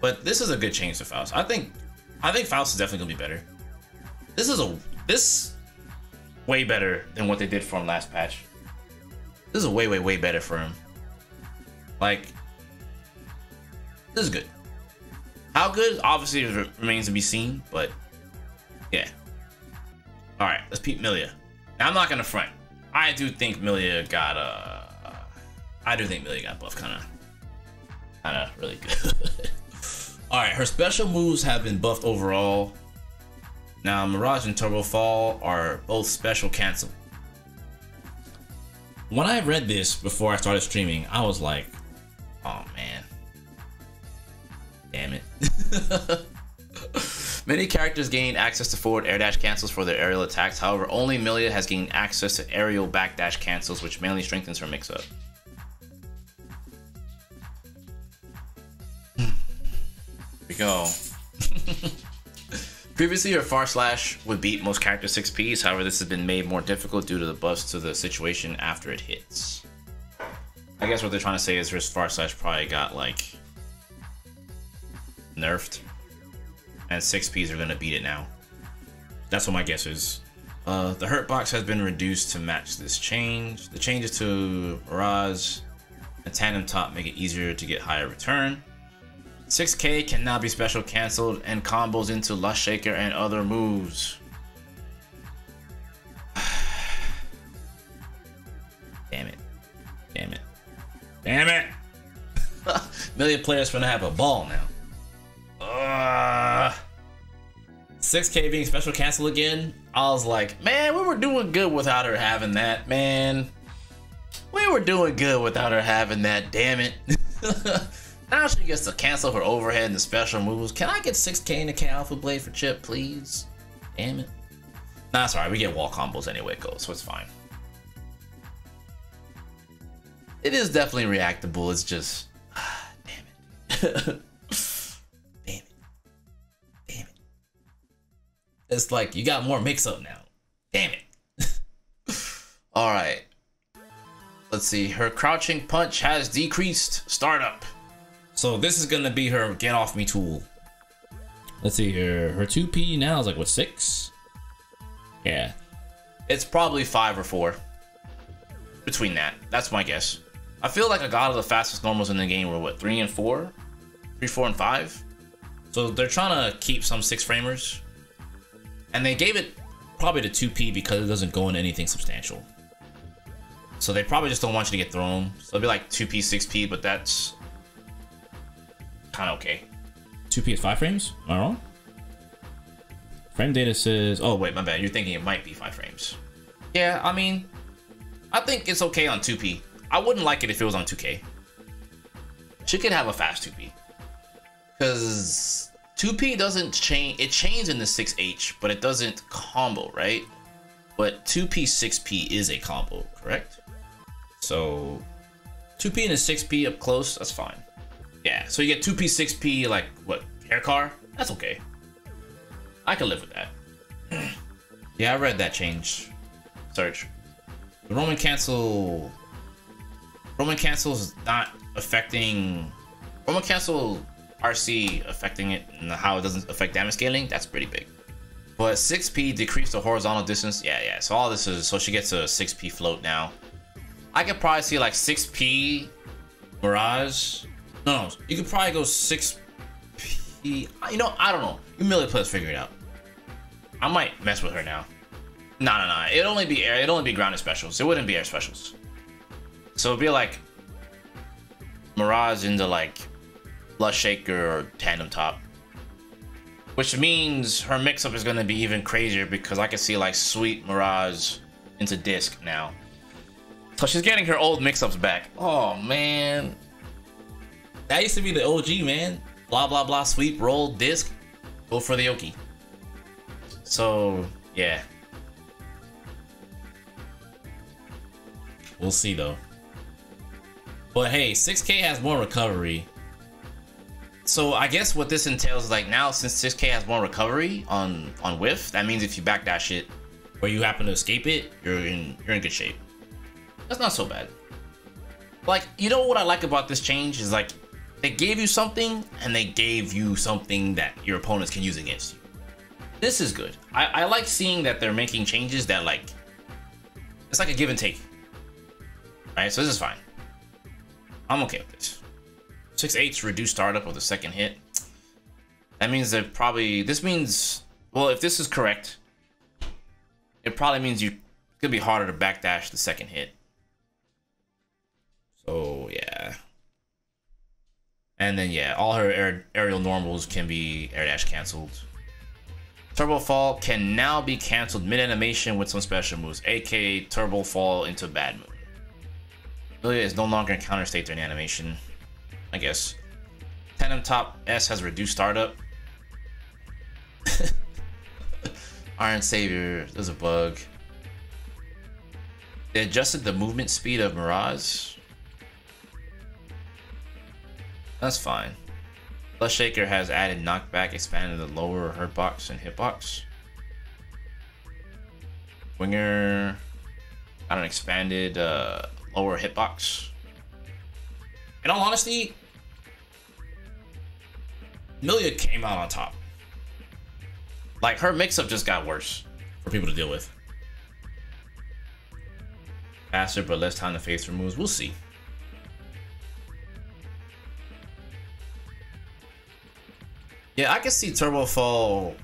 But this is a good change to Faust. I think Faust is definitely gonna be better. This way better than what they did for him last patch. This is way better for him. Like, this is good. How good, obviously, remains to be seen, but yeah. All right, let's peep Millia. Now, I'm not gonna front. I do think Millia got buffed, kind of really good. All right, her special moves have been buffed overall. Now, Mirage and Turbo Fall are both special cancel. When I read this before I started streaming, I was like, oh man, damn it. Many characters gain access to forward air dash cancels for their aerial attacks. However, only Millia has gained access to aerial backdash cancels, which mainly strengthens her mix-up. Here we go. Previously, her Far Slash would beat most character 6Ps. However, this has been made more difficult due to the buffs to the situation after it hits. I guess what they're trying to say is her Far Slash probably got, like, nerfed. And 6Ps are going to beat it now. That's what my guess is. The hurt box has been reduced to match this change. The changes to Mirage and Tandem Top make it easier to get higher return. 6K can now be special canceled and combos into Lust Shaker and other moves. Damn it. Damn it. Damn it! Millia players gonna have a ball now. 6K being special cancel again. I was like, man, we were doing good without her having that, man. We were doing good without her having that, damn it. Now she gets to cancel her overhead and the special moves. Can I get 6K in the K Alpha Blade for Chipp, please? Damn it. Nah, it's alright, we get wall combos anyway, so it's fine. It is definitely reactable, it's just... damn it. Damn it. Damn it. It's like, you got more mix-up now. Damn it. Alright. Let's see, her crouching punch has decreased. Startup. So this is gonna be her get off me tool. Let's see here. Her 2P now is like, what, 6? Yeah. It's probably 5 or 4. Between that. That's my guess. I feel like a lot of the fastest normals in the game were, what, 3 and 4? 3, 4, and 5? So they're trying to keep some 6-framers. And they gave it probably to 2P because it doesn't go into anything substantial. So they probably just don't want you to get thrown. So it'll be like 2P, 6P, but that's kind of okay. 2P is 5 frames? Am I wrong? Frame data says... Oh, wait, my bad. You're thinking it might be 5 frames. Yeah, I mean... I think it's okay on 2P. I wouldn't like it if it was on 2K. She could have a fast 2P. Because 2P doesn't change... It changes in the 6H, but it doesn't combo, right? But 2P, 6P is a combo, correct? So... 2P and a 6P up close, that's fine. Yeah, so you get 2P, 6P, like, what, hair car? That's okay. I can live with that. Yeah, I read that change. Search. The Roman cancel is not affecting... Roman cancel RC affecting it and how it doesn't affect damage scaling, that's pretty big. But 6P decreased the horizontal distance. Yeah, so all this is... So she gets a 6P float now. I could probably see like 6P Mirage... No, you could probably go 6P. You know, I don't know. You Millia players figure it out. I might mess with her now. No. It'd only be air. It'd only be grounded specials. It wouldn't be air specials. So it'd be like Mirage into like Lust Shaker or Tandem Top. Which means her mix-up is gonna be even crazier because I can see like Sweet Mirage into Disc now. So she's getting her old mix-ups back. Oh man. That used to be the OG, man. Blah blah blah, sweep, roll, disc, go for the Oki. So yeah. We'll see though. But hey, 6K has more recovery. So I guess what this entails is like now since 6K has more recovery on whiff, that means if you backdash it or you happen to escape it, you're in good shape. That's not so bad. Like, you know what I like about this change is like they gave you something and they gave you something that your opponents can use against you. This is good. I like seeing that they're making changes that like it's like a give and take. Right, so this is fine. I'm okay with this. 6/8 reduce startup of the second hit. That means that probably this means, well, if this is correct, it probably means it's gonna be harder to backdash the second hit. So yeah. And then yeah, all her aerial normals can be air dash canceled. Turbo fall can now be canceled mid animation with some special moves, aka turbo fall into bad mood. Millia is no longer in counter state during animation, I guess. Tandem top S has reduced startup. Iron Savior, there's a bug. They adjusted the movement speed of Mirage. That's fine. Plus Shaker has added knockback, expanded the lower hurt box and hitbox. Winger got an expanded lower hitbox. In all honesty, Millia came out on top. Like, her mix-up just got worse for people to deal with. Faster but less time to face removes. We'll see. Yeah, I can see Turbo Fall.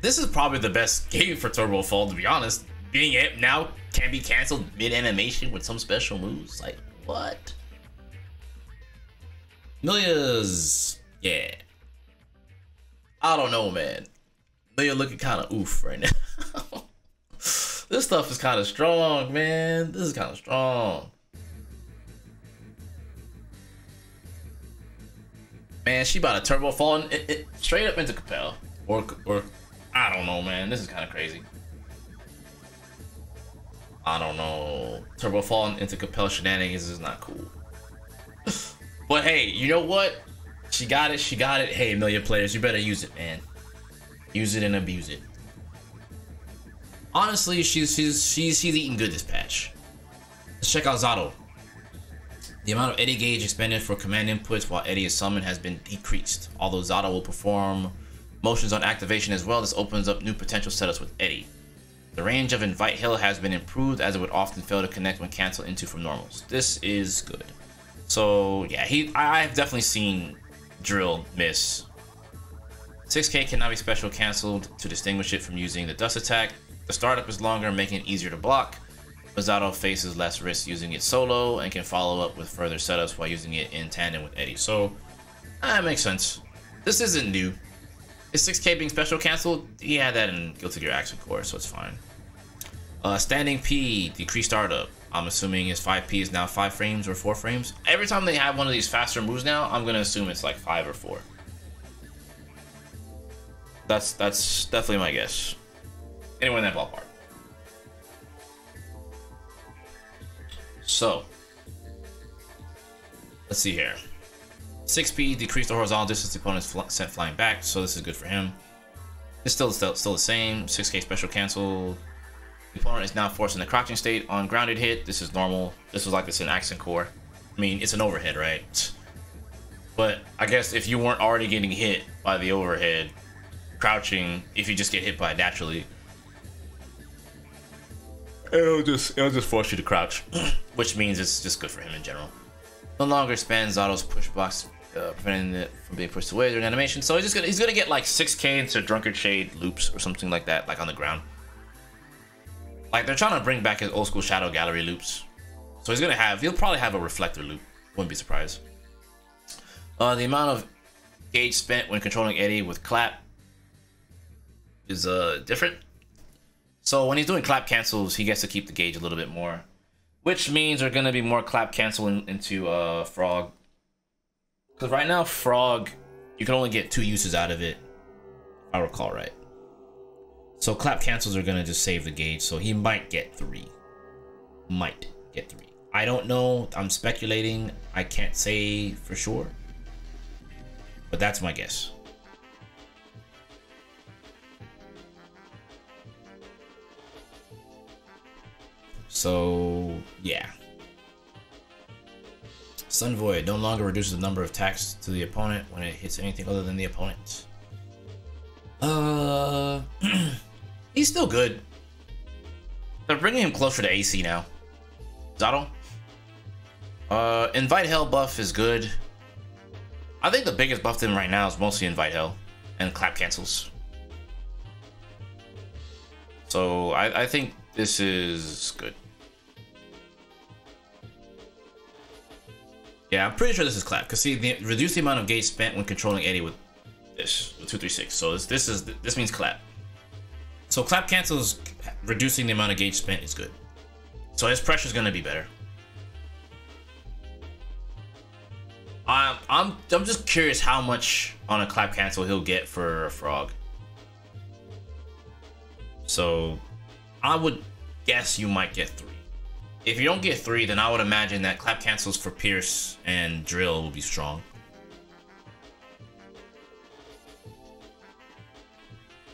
This is probably the best game for Turbo Fall, to be honest. Being it now can be canceled mid-animation with some special moves. Like, what? Millia's... yeah. I don't know, man. Millia looking kind of oof right now. This stuff is kind of strong, man. This is kind of strong. Man, she about to turbo fall straight up into Capel. Or I don't know, man. This is kind of crazy. I don't know. Turbo fall into Capel shenanigans is not cool. But hey, you know what? She got it. She got it. Hey, Millia players, you better use it, man. Use it and abuse it. Honestly, she's eating good this patch. Let's check out Zato. The amount of Eddy gauge expended for command inputs while Eddy is summoned has been decreased. Although Zato will perform motions on activation as well, this opens up new potential setups with Eddy. The range of Invite Hill has been improved as it would often fail to connect when canceled into from normals. This is good. So yeah, I've definitely seen Drill miss. 6K cannot be special cancelled to distinguish it from using the dust attack. The startup is longer, making it easier to block. Zato faces less risk using it solo and can follow up with further setups while using it in tandem with Eddy. So that makes sense. This isn't new. Is 6K being special cancelled? He had that in Guilty Gear Action Core, so it's fine. Standing P, decreased startup. I'm assuming his 5P is now 5 frames or 4 frames. Every time they have one of these faster moves now, I'm gonna assume it's like 5 or 4. That's definitely my guess. Anyway, in that ballpark. So, let's see here. 6P decreased the horizontal distance the opponent is sent flying back, so this is good for him. It's still the same. 6K special cancel. The opponent is now forced in the crouching state on grounded hit. This is normal. This was like this in Accent Core. I mean, it's an overhead, right? But I guess if you weren't already getting hit by the overhead, crouching, if you just get hit by it naturally, it'll just force you to crouch, which means it's just good for him in general. No longer spans Zato's push blocks, preventing it from being pushed away during animation. So he's gonna get like 6K into Drunkard Shade loops or something like that, like on the ground. Like they're trying to bring back his old school Shadow Gallery loops. So he'll probably have a reflector loop. Wouldn't be surprised. The amount of gauge spent when controlling Eddy with clap is different. So when he's doing clap cancels, he gets to keep the gauge a little bit more, which means there's gonna be more clap canceling into Frog. Because right now Frog, you can only get 2 uses out of it, if I recall right. So clap cancels are gonna just save the gauge, so he might get 3. Might get 3. I don't know. I'm speculating. I can't say for sure, but that's my guess. So yeah, Sun Void no longer reduces the number of attacks to the opponent when it hits anything other than the opponent. He's still good. They're bringing him closer to AC now. Zato. Invite Hell buff is good. I think the biggest buff to him right now is mostly Invite Hell and clap cancels. So I think this is good. Yeah, I'm pretty sure this is clap. Cause see, reduce the amount of gauge spent when controlling Eddie with this, with 236. So this means clap. So clap cancels, reducing the amount of gauge spent is good. So his pressure is gonna be better. I'm just curious how much on a clap cancel he'll get for a Frog. So I would guess you might get 3. If you don't get 3, then I would imagine that clap cancels for Pierce and Drill will be strong.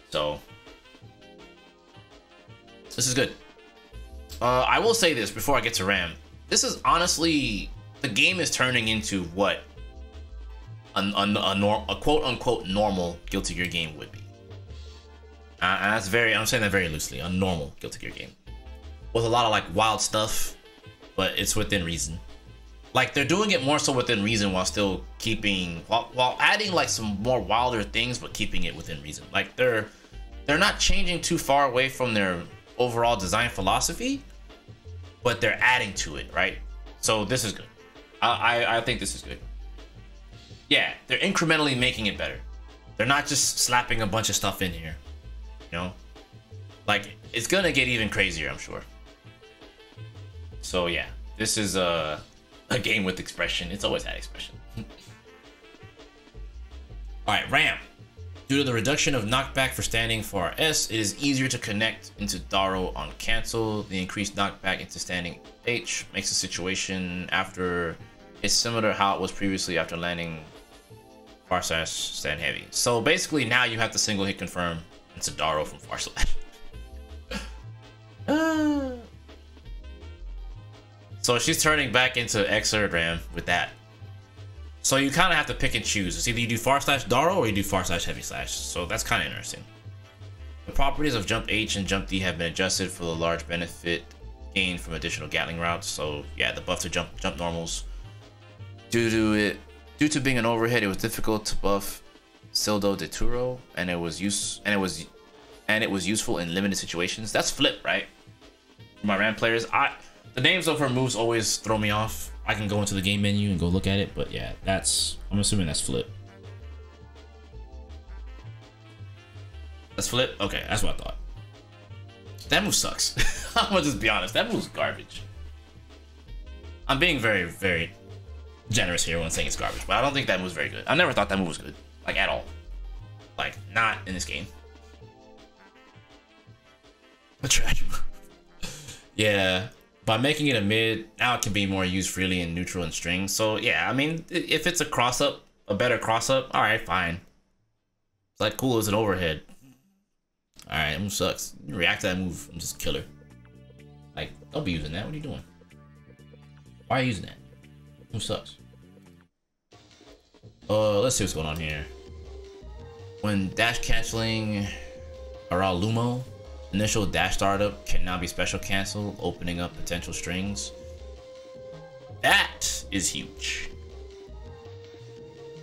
So this is good. I will say this before I get to Ram. This is honestly, the game is turning into what a quote-unquote normal Guilty Gear game would be. And that's I'm saying that very loosely, a normal Guilty Gear game. With a lot of like wild stuff, but it's within reason. Like they're doing it more so within reason while still keeping, while adding like some more wilder things, but keeping it within reason. Like they're not changing too far away from their overall design philosophy, but they're adding to it, right? So this is good. I think this is good. Yeah, they're incrementally making it better. They're not just slapping a bunch of stuff in here, you know? Like, it's gonna get even crazier, I'm sure. So yeah, this is a game with expression. It's always had expression. Alright, Ram. Due to the reduction of knockback for standing for S, it is easier to connect into Daro on cancel. The increased knockback into standing H makes the situation after it's similar to how it was previously after landing far slash stand heavy. So basically now you have to single hit confirm into Daro from far slash. So she's turning back into Xrd Ram with that. So you kind of have to pick and choose. It's either you do far slash Daro or you do far slash heavy slash. So that's kind of interesting. The properties of jump H and jump D have been adjusted for the large benefit gained from additional Gatling routes. So yeah, the buff to jump normals. Due to being an overhead, it was difficult to buff Sildo de Turo, and it was useful in limited situations. That's Flip, right? For my Ram players, the names of her moves always throw me off. I can go into the game menu and go look at it, but yeah, I'm assuming that's Flip. That's Flip? Okay, that's what I thought. That move sucks. I'm gonna just be honest, that move's garbage. I'm being very, very generous here when saying it's garbage, but I don't think that move's very good. I never thought that move was good, like at all. Like, not in this game. A trash move. Yeah. By making it a mid, now it can be more used freely in neutral and string. So yeah, I mean, if it's a cross up, a better cross up, all right, fine. It's like cool as an overhead. All right, that move sucks. You react to that move and just kill her. Like, don't be using that. What are you doing? Why are you using that? Move sucks. Let's see what's going on here. When dash canceling around Lumo, initial dash startup can now be special cancel, opening up potential strings. That is huge.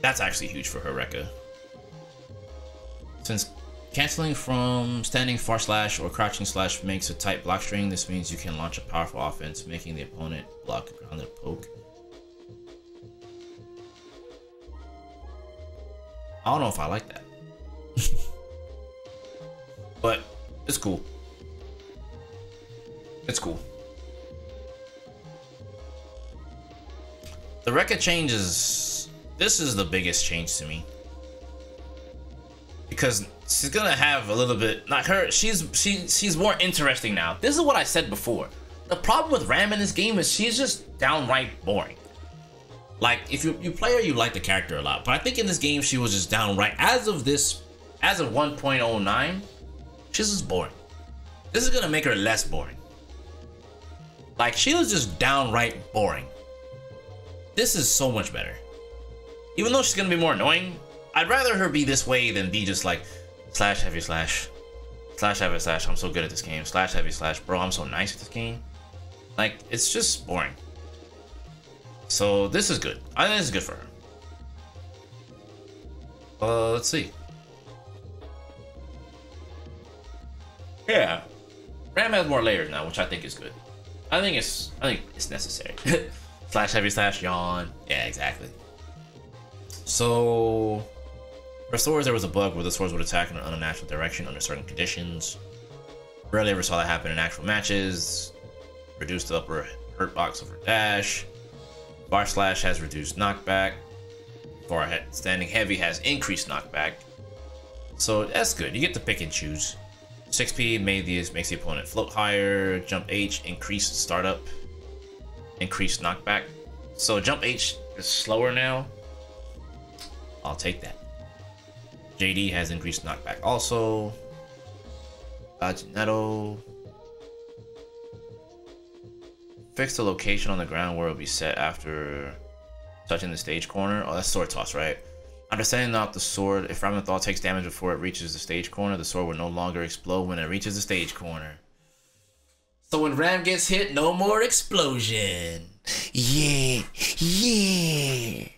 That's actually huge for her Rekka. Since canceling from standing far slash or crouching slash makes a tight block string, this means you can launch a powerful offense, making the opponent block a grounded poke. I don't know if I like that. but it's cool. It's cool. The record changes. This is the biggest change to me. Because she's gonna have a little bit, not her, she's more interesting now. This is what I said before. The problem with Ram in this game is she's just downright boring. Like, if you play her, you like the character a lot. But I think in this game, she was just downright, as of 1.09, she's just boring. This is gonna make her less boring. Like, she was just downright boring. This is so much better. Even though she's gonna be more annoying, I'd rather her be this way than be just like, slash heavy slash, slash heavy slash, I'm so good at this game, slash heavy slash, bro, I'm so nice at this game. Like, it's just boring. So this is good. I think this is good for her. Let's see. Yeah, Ram has more layers now, which I think is good. I think it's necessary. Slash heavy slash yawn. Yeah, exactly. So for swords, there was a bug where the swords would attack in an unnatural direction under certain conditions. Rarely ever saw that happen in actual matches. Reduced the upper hurt box of her dash. Bar slash has reduced knockback. Bar standing heavy has increased knockback. So that's good. You get to pick and choose. 6P makes the opponent float higher. Jump H increased startup. Increased knockback. So jump H is slower now. I'll take that. JD has increased knockback also. Zato. Fix the location on the ground where it will be set after touching the stage corner. Oh, that's sword toss, right? Understanding out the sword. If Ramlethal takes damage before it reaches the stage corner, the sword will no longer explode when it reaches the stage corner. So when Ram gets hit, no more explosion. Yeah, yeah,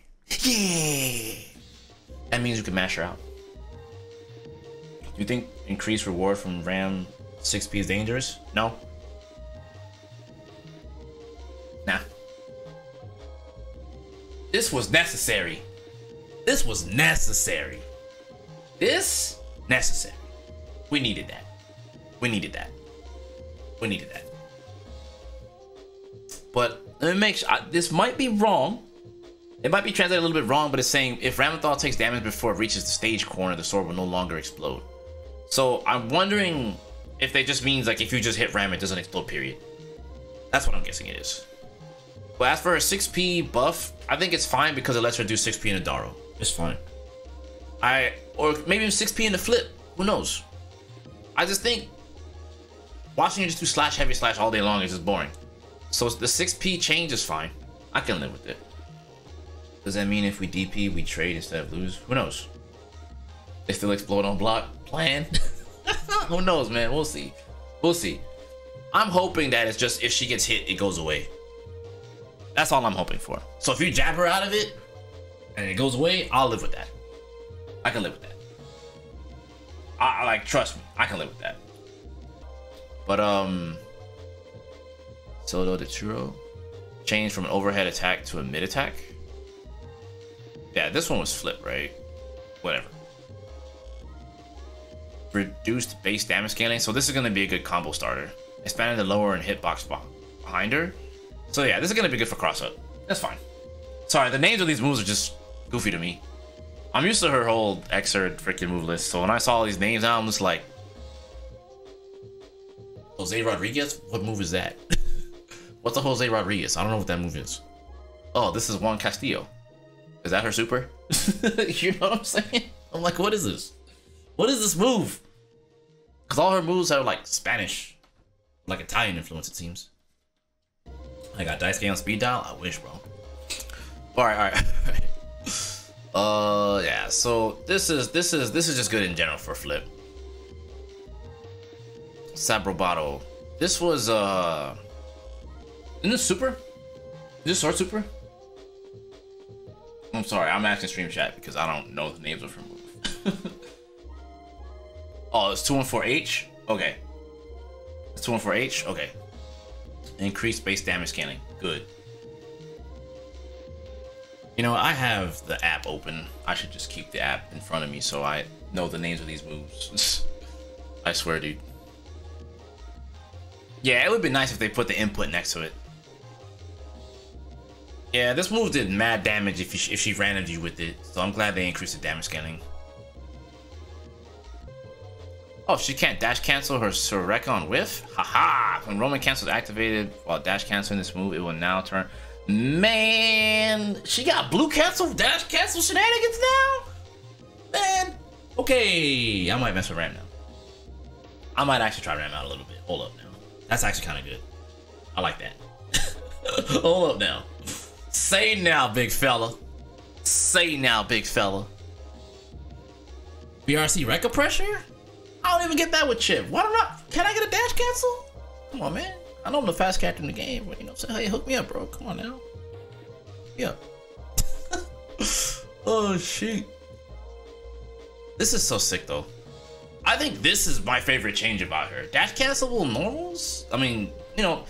yeah. That means you can mash her out. Do you think increased reward from Ram 6P is dangerous? No. Nah. This was necessary. This was necessary. This necessary. We needed that. We needed that. We needed that. But let me make sure. This might be wrong. It might be translated a little bit wrong, but it's saying if Ramlethal takes damage before it reaches the stage corner, the sword will no longer explode. So I'm wondering if that just means like if you just hit Ram, it doesn't explode, period. That's what I'm guessing it is. But as for a 6P buff, I think it's fine because it lets her do 6P in a Daro. It's fine. Or maybe 6P in the flip. Who knows? I just think watching you just do slash heavy slash all day long is just boring. So the 6P change is fine. I can live with it. Does that mean if we DP, we trade instead of lose? Who knows? They still explode on block. Plan? Who knows, man? We'll see. We'll see. I'm hoping that it's just if she gets hit, it goes away. That's all I'm hoping for. So if you jab her out of it and it goes away, I'll live with that. I can live with that. I like, trust me, I can live with that. But Soto de Churro changed from an overhead attack to a mid attack. Yeah, this one was flip, right? Whatever. Reduced base damage scaling. So this is going to be a good combo starter. Expanded the lower and hitbox behind her. So yeah, this is going to be good for cross-up. That's fine. Sorry, the names of these moves are just goofy to me. I'm used to her whole Xrd freaking move list. So when I saw all these names now, I'm just like... Jose Rodriguez? What move is that? What's a Jose Rodriguez? I don't know what that move is. Oh, this is Juan Castillo. Is that her super? You know what I'm saying? I'm like, what is this? What is this move? Because all her moves are like Spanish. Like Italian influence, it seems. I got dice game on speed dial? I wish, bro. Alright. Yeah, so this is just good in general for flip. Sabrobato. This was isn't this super? Is this sword super? I'm sorry, I'm asking stream chat because I don't know the names of her moves. Oh, it's 214H? Okay. It's 214H? Okay. Increased base damage scaling. Good. You know, I have the app open. I should just keep the app in front of me so I know the names of these moves. I swear, dude. Yeah, it would be nice if they put the input next to it. Yeah, this move did mad damage if she randomed you with it, so I'm glad they increased the damage scaling. Oh, she can't dash cancel her Sureka on whiff? Haha! When Roman cancel is activated while dash canceling this move, it will now turn. Man, she got blue cancel, dash cancel shenanigans now? Man, okay, I might mess with Ram now. I might actually try Ram out a little bit. Hold up now. That's actually kind of good. I like that. Hold up now. Say now, big fella. Say now, big fella. BRC Rekka pressure? I don't even get that with Chipp. Why don't I? Can I get a dash cancel? Come on, man. I know I'm the fast character in the game, but you know, say, hey, hook me up, bro. Come on now. Yeah. Oh, shit. This is so sick, though. I think this is my favorite change about her. Dash cancelable normals? I mean, you know,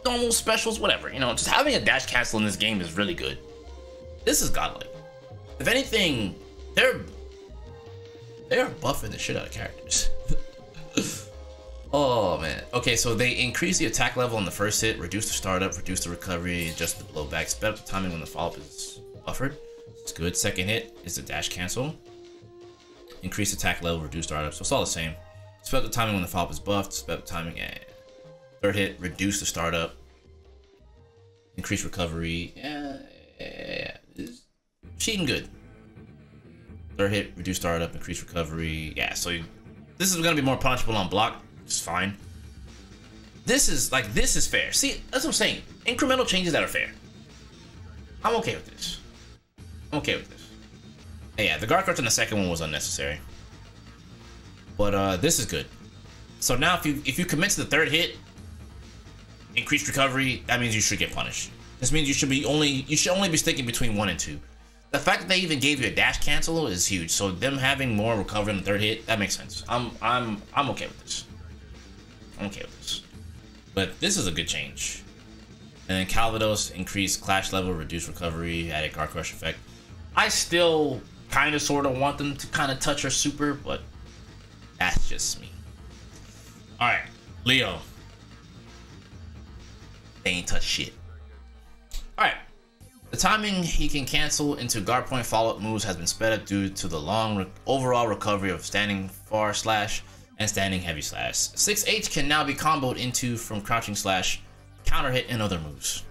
normal specials, whatever. You know, just having a dash cancel in this game is really good. This is godlike. If anything, they're buffing the shit out of characters. Oh man. Okay, so they increase the attack level on the first hit, reduce the startup, reduce the recovery, adjust the blowback, sped up the timing when the follow-up is buffered. It's good. Second hit is the dash cancel. Increase attack level, reduce startup. So it's all the same. Sped up the timing when the follow-up is buffed, sped up the timing. Yeah. Third hit, reduce the startup. Increase recovery. Yeah. It's cheating good. Third hit, reduce startup, increase recovery. Yeah, so this is gonna be more punishable on block. It's fine. This is fair. See, that's what I'm saying. Incremental changes that are fair. I'm okay with this. I'm okay with this. Yeah, the guard crush on the second one was unnecessary. But this is good. So now if you commit to the third hit, increased recovery, that means you should get punished. This means you should only be sticking between 1 and 2. The fact that they even gave you a dash cancel is huge. So them having more recovery on the third hit, that makes sense. I'm okay with this. I'm okay with this. But this is a good change. And then Calvados, increased clash level, reduced recovery, added guard crush effect. I still kind of sort of want them to kind of touch her super, but that's just me. Alright, Leo. They ain't touch shit. Alright. The timing he can cancel into guard point follow-up moves has been sped up due to the long overall recovery of standing far slash and standing heavy slash. 6H can now be comboed into from crouching slash, counter hit, and other moves.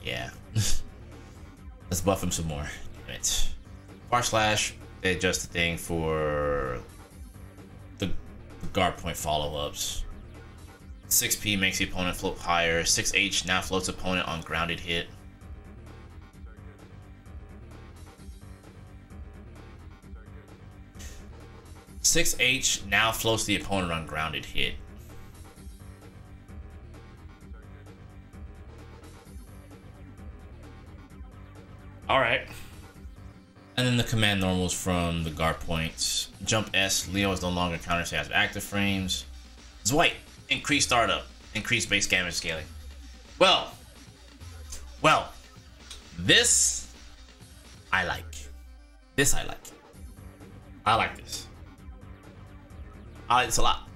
Yeah. Let's buff him some more. Damn it. Far slash, they adjust the thing for the guard point follow-ups. 6P makes the opponent float higher. 6H now floats opponent on grounded hit. "6H now floats the opponent on grounded hit." Alright. And then the command normals from the guard points. Jump S, Leo is no longer counter as active frames. Zwite, increased startup, increased base damage scaling. Well, this I like. This I like. I like this. I like this a lot.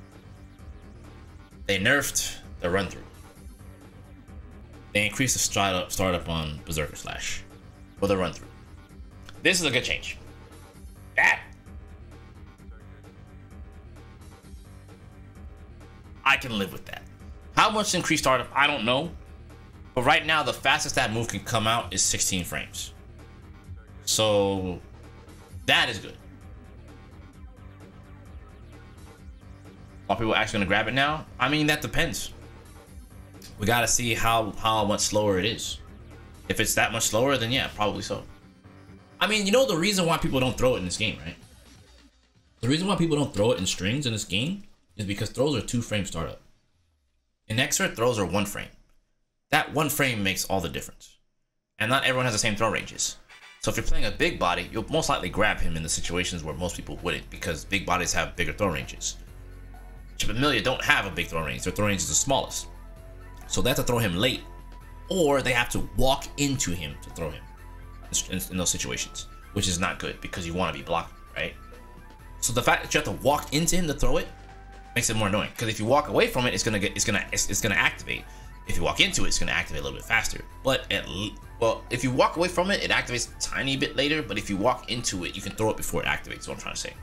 They nerfed the run through. They increased the startup on Berserker Slash for the run through. This is a good change. That I can live with that. How much increased startup, I don't know. But right now, the fastest that move can come out is 16 frames. So that is good. Are people actually gonna grab it now? I mean, that depends. We gotta see how much slower it is. If it's that much slower, then yeah, probably so. I mean, you know the reason why people don't throw it in this game, right? The reason why people don't throw it in strings in this game is because throws are 2 frame startup. In Extra, throws are 1 frame. That 1 frame makes all the difference. And not everyone has the same throw ranges. So if you're playing a big body, you'll most likely grab him in the situations where most people wouldn't, because big bodies have bigger throw ranges. Chipp and Millia don't have a big throw range. Their throw range is the smallest. So they have to throw him late, or they have to walk into him to throw him in those situations, which is not good because you want to be blocking, right? So the fact that you have to walk into him to throw it makes it more annoying. Because if you walk away from it, it's gonna activate. If you walk into it, it's gonna activate a little bit faster. But well, if you walk away from it, it activates a tiny bit later. But if you walk into it, you can throw it before it activates. Is what I'm trying to say.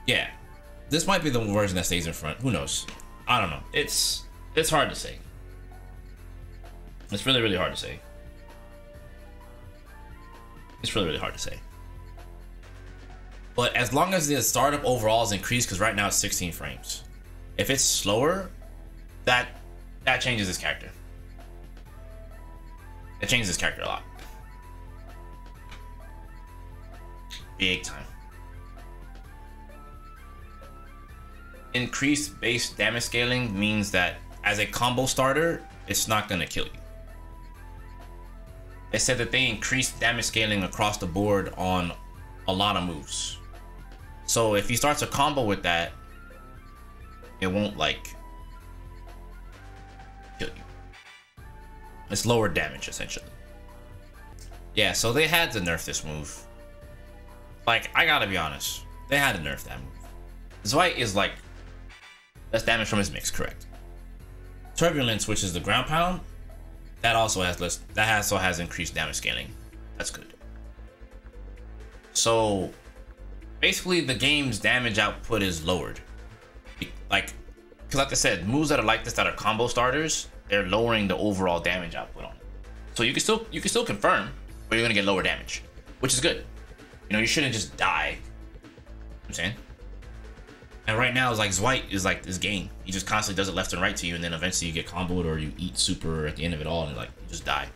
Yeah, this might be the version that stays in front. Who knows? I don't know. It's hard to say. It's really, really hard to say. It's really, really hard to say. But as long as the startup overall is increased, because right now it's 16 frames. If it's slower, that changes this character. It changes this character a lot. Big time. Increased base damage scaling means that as a combo starter, it's not gonna kill you. They said that they increased damage scaling across the board on a lot of moves. So if he starts a combo with that, it won't like kill you. It's lower damage essentially. Yeah, so they had to nerf this move. Like, I gotta be honest, they had to nerf that move. Zwei is like less damage from his mix, correct? Turbulence, which is the ground pound, that also has increased damage scaling. That's good. So basically the game's damage output is lowered. Like, because like I said, moves that are like this that are combo starters, they're lowering the overall damage output on it. So you can still confirm, but you're gonna get lower damage, which is good. You know, you shouldn't just die. You know what I'm saying? And right now, it's like Zwei is like this game. He just constantly does it left and right to you, and then eventually you get comboed or you eat super at the end of it all, and like you just die.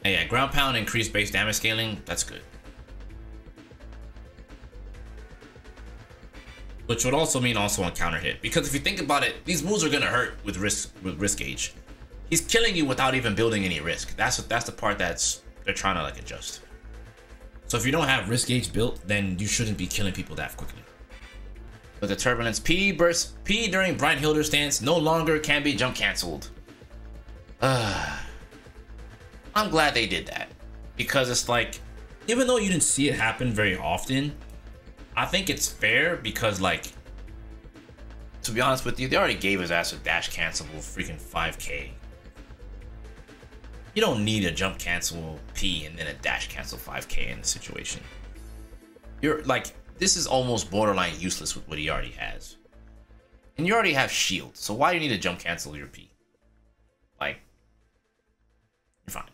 And yeah, ground pound, increased base damage scaling. That's good. Which would also mean on counter hit, because if you think about it, these moves are gonna hurt with risk gauge. He's killing you without even building any risk. That's the part they're trying to like adjust. So if you don't have risk gauge built, then you shouldn't be killing people that quickly. But the turbulence P during Bright Hilder stance no longer can be jump canceled. I'm glad they did that, because it's like, even though you didn't see it happen very often, I think it's fair, because like, to be honest with you, they already gave his ass a dash cancelable freaking 5k. You don't need a jump cancel P and then a dash cancel 5k in the situation. You're like, this is almost borderline useless with what he already has. And you already have shield, so why do you need to jump cancel your P? Like, you're fine.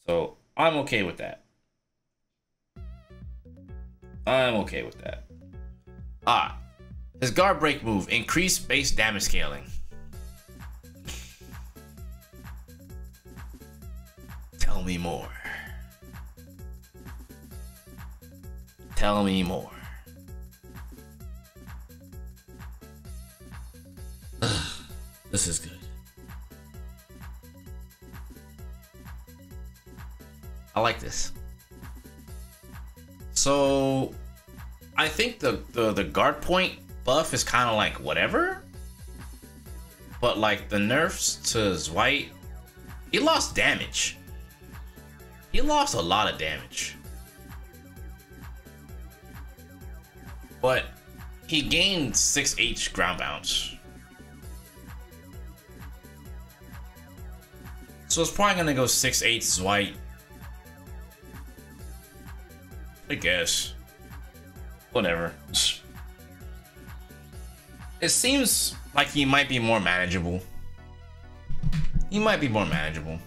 So I'm okay with that. I'm okay with that. His guard break move, increase base damage scaling. Tell me more. Tell me more. This is good. I like this. So I think the guard point buff is kind of like whatever, but like the nerfs to Zwei, he lost damage. He lost a lot of damage, but he gained 6H ground bounce. So it's probably gonna go 6/8 Zwei, I guess. Whatever. It seems like he might be more manageable. He might be more manageable.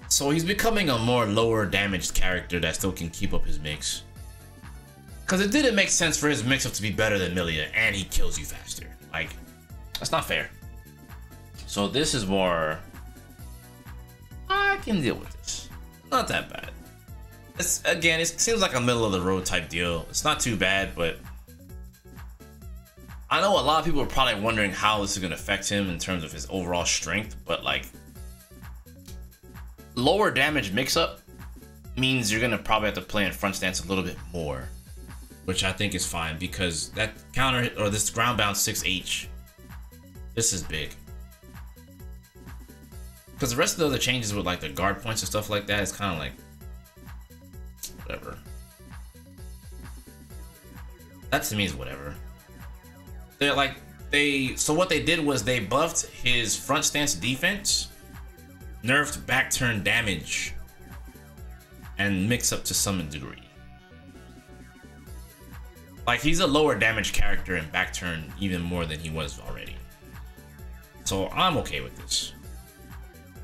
So he's becoming a more lower damaged character that still can keep up his mix. Because it didn't make sense for his mix-up to be better than Millia, and he kills you faster. Like, that's not fair. So this is more, I can deal with this. Not that bad. It's, again, it seems like a middle of the road type deal. It's not too bad, but I know a lot of people are probably wondering how this is going to affect him in terms of his overall strength, but like, lower damage mix-up means you're going to probably have to play in front stance a little bit more, which I think is fine, because that counter hit, or this ground bound 6H, this is big. Because the rest of the other changes with like the guard points and stuff like that is kind of like whatever. That to me is whatever. They're like so what they did was they buffed his front stance defense, nerfed back turn damage, and mix up to some degree. Like he's a lower damage character in back turn even more than he was already. So I'm okay with this.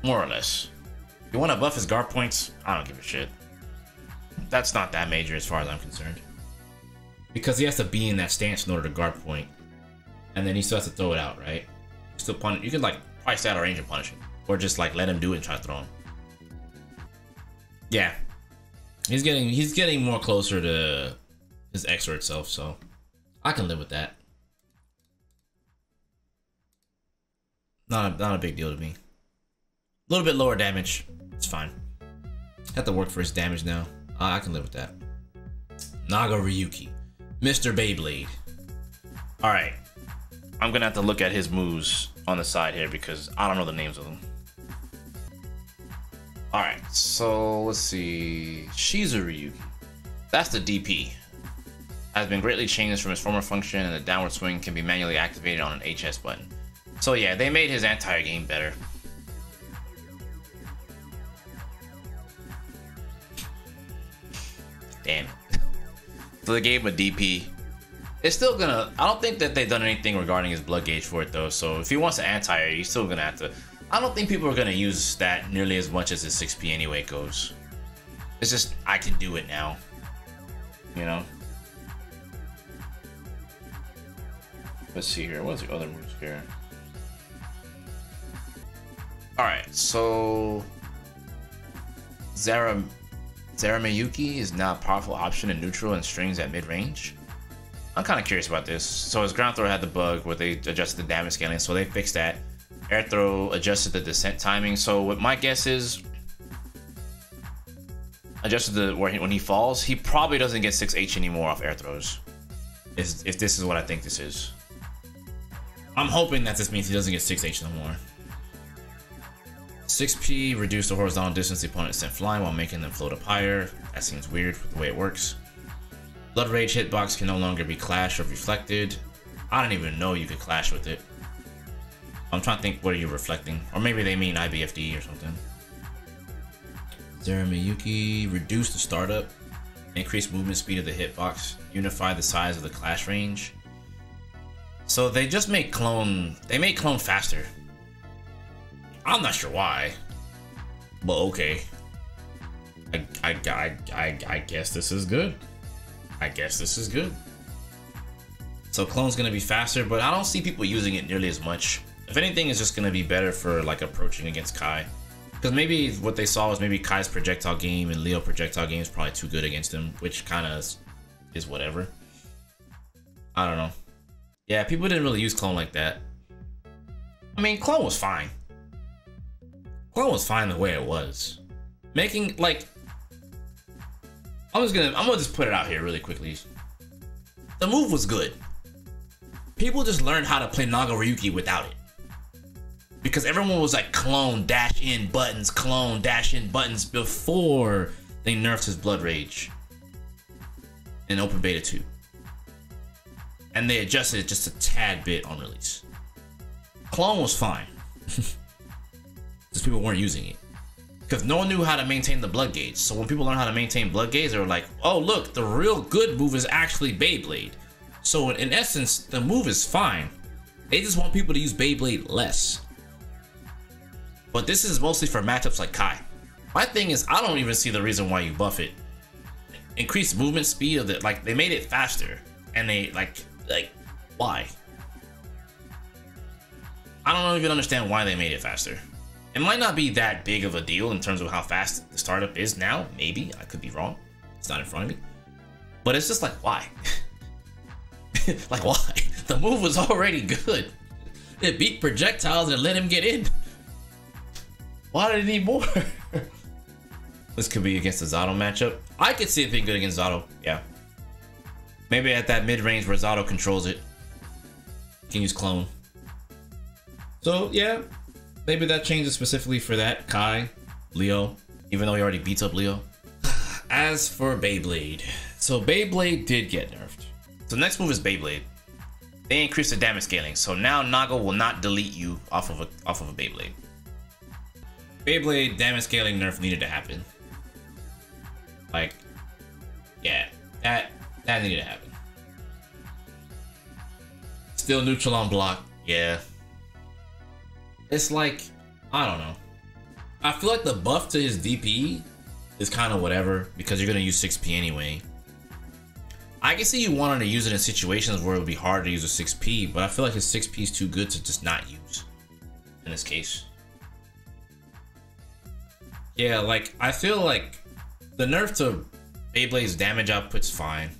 More or less. You want to buff his guard points? I don't give a shit. That's not that major as far as I'm concerned. Because he has to be in that stance in order to guard point. And then he still has to throw it out, right? Still punish. You can like probably stay out of range and punish him. Or just like let him do it and try to throw him. Yeah. He's getting more closer to his extra itself, so I can live with that. Not a big deal to me. A little bit lower damage, it's fine. Have to work for his damage now. I can live with that. Nagoriyuki, Mr. Beyblade. All right, I'm gonna have to look at his moves on the side here because I don't know the names of them. All right, so let's see. Shizuriyuki, that's the DP. Has been greatly changed from his former function, and the downward swing can be manually activated on an HS button. So yeah, they made his entire game better. Damn. So they gave him a DP. It's still gonna, I don't think that they've done anything regarding his blood gauge for it though, so if he wants to anti-air, he's still gonna have to. I don't think people are gonna use that nearly as much as his 6P anyway goes. It's just, I can do it now. You know? Let's see here, what's the other moves here? Alright, so Zarameyuki is now a powerful option in neutral and strings at mid-range. I'm kind of curious about this. So his ground throw had the bug where they adjusted the damage scaling, so they fixed that. Air throw adjusted the descent timing. So what my guess is, adjusted the when he falls, he probably doesn't get 6H anymore off air throws. If this is what I think this is. I'm hoping that this means he doesn't get 6H no more. 6P, reduce the horizontal distance the opponent sent flying while making them float up higher. That seems weird with the way it works. Blood Rage hitbox can no longer be clashed or reflected. I don't even know you could clash with it. I'm trying to think, what are you reflecting? Or maybe they mean IBFD or something. Zarameyuki, reduce the startup. Increase movement speed of the hitbox. Unify the size of the clash range. So they just make clone, they make clone faster. I'm not sure why, but okay. I guess this is good. I guess this is good. So clone's gonna be faster, but I don't see people using it nearly as much. If anything, it's just gonna be better for like approaching against Kai. Because maybe what they saw was maybe Kai's projectile game and Leo projectile game is probably too good against him, which kind of is whatever. I don't know. Yeah, people didn't really use clone like that. I mean, clone was fine. Clone was fine the way it was. Making, like, I'm gonna just put it out here really quickly. The move was good. People just learned how to play Nagoriyuki without it. Because everyone was like clone, dash in buttons, clone, dash in buttons before they nerfed his Blood Rage in Open Beta 2. And they adjusted it just a tad bit on release. Clone was fine. Just people weren't using it. Because no one knew how to maintain the blood gauge. So when people learn how to maintain blood gauge, they were like, oh look, the real good move is actually Beyblade. So in essence, the move is fine. They just want people to use Beyblade less. But this is mostly for matchups like Kai. My thing is, I don't even see the reason why you buff it. Increase movement speed of it, like they made it faster. And they like why? I don't even understand why they made it faster. It might not be that big of a deal in terms of how fast the startup is now. Maybe, I could be wrong. It's not in front of me. But it's just like, why? Like, why? The move was already good. It beat projectiles and let him get in. Why did it need more? This could be against the Zato matchup. I could see it being good against Zato, yeah. Maybe at that mid-range where Zato controls it. You can use clone. So, yeah. maybe that changes specifically for that Kai, Leo, even though he already beats up Leo. As for Beyblade, so Beyblade did get nerfed. So next move is Beyblade. They increased the damage scaling, so now Naga will not delete you off of a Beyblade. Beyblade damage scaling nerf needed to happen. Like, yeah, that needed to happen. Still neutral on block, yeah. It's like, I don't know. I feel like the buff to his DP is kind of whatever because you're gonna use 6P anyway. I can see you wanting to use it in situations where it would be hard to use a 6P, but I feel like his 6P is too good to just not use in this case. Yeah, like, I feel like the nerf to Beyblade's damage output's fine.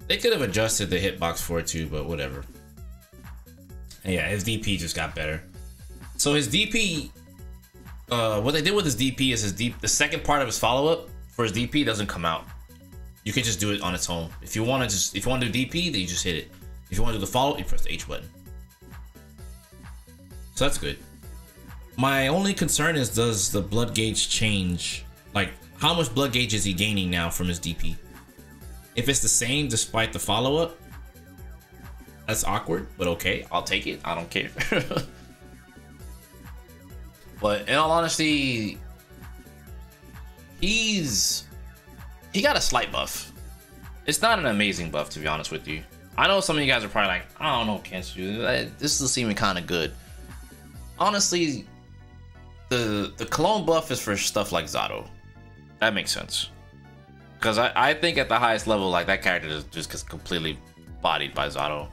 They could have adjusted the hitbox for it too, but whatever. And yeah, his DP just got better. So his DP, what they did with his DP is the second part of his follow-up for his DP doesn't come out. You can just do it on its own. If you want to do DP, then you just hit it. If you want to do the follow, you press the H button. So that's good. My only concern is, does the blood gauge change? Like, how much blood gauge is he gaining now from his DP? If it's the same despite the follow-up, that's awkward, but okay, I'll take it. I don't care. But in all honesty, he got a slight buff. It's not an amazing buff, to be honest with you. I know some of you guys are probably like, I don't know, Kensou, this is seeming kind of good. Honestly, the clone buff is for stuff like Zato. That makes sense. Because I think at the highest level, like, that character just gets completely bodied by Zato.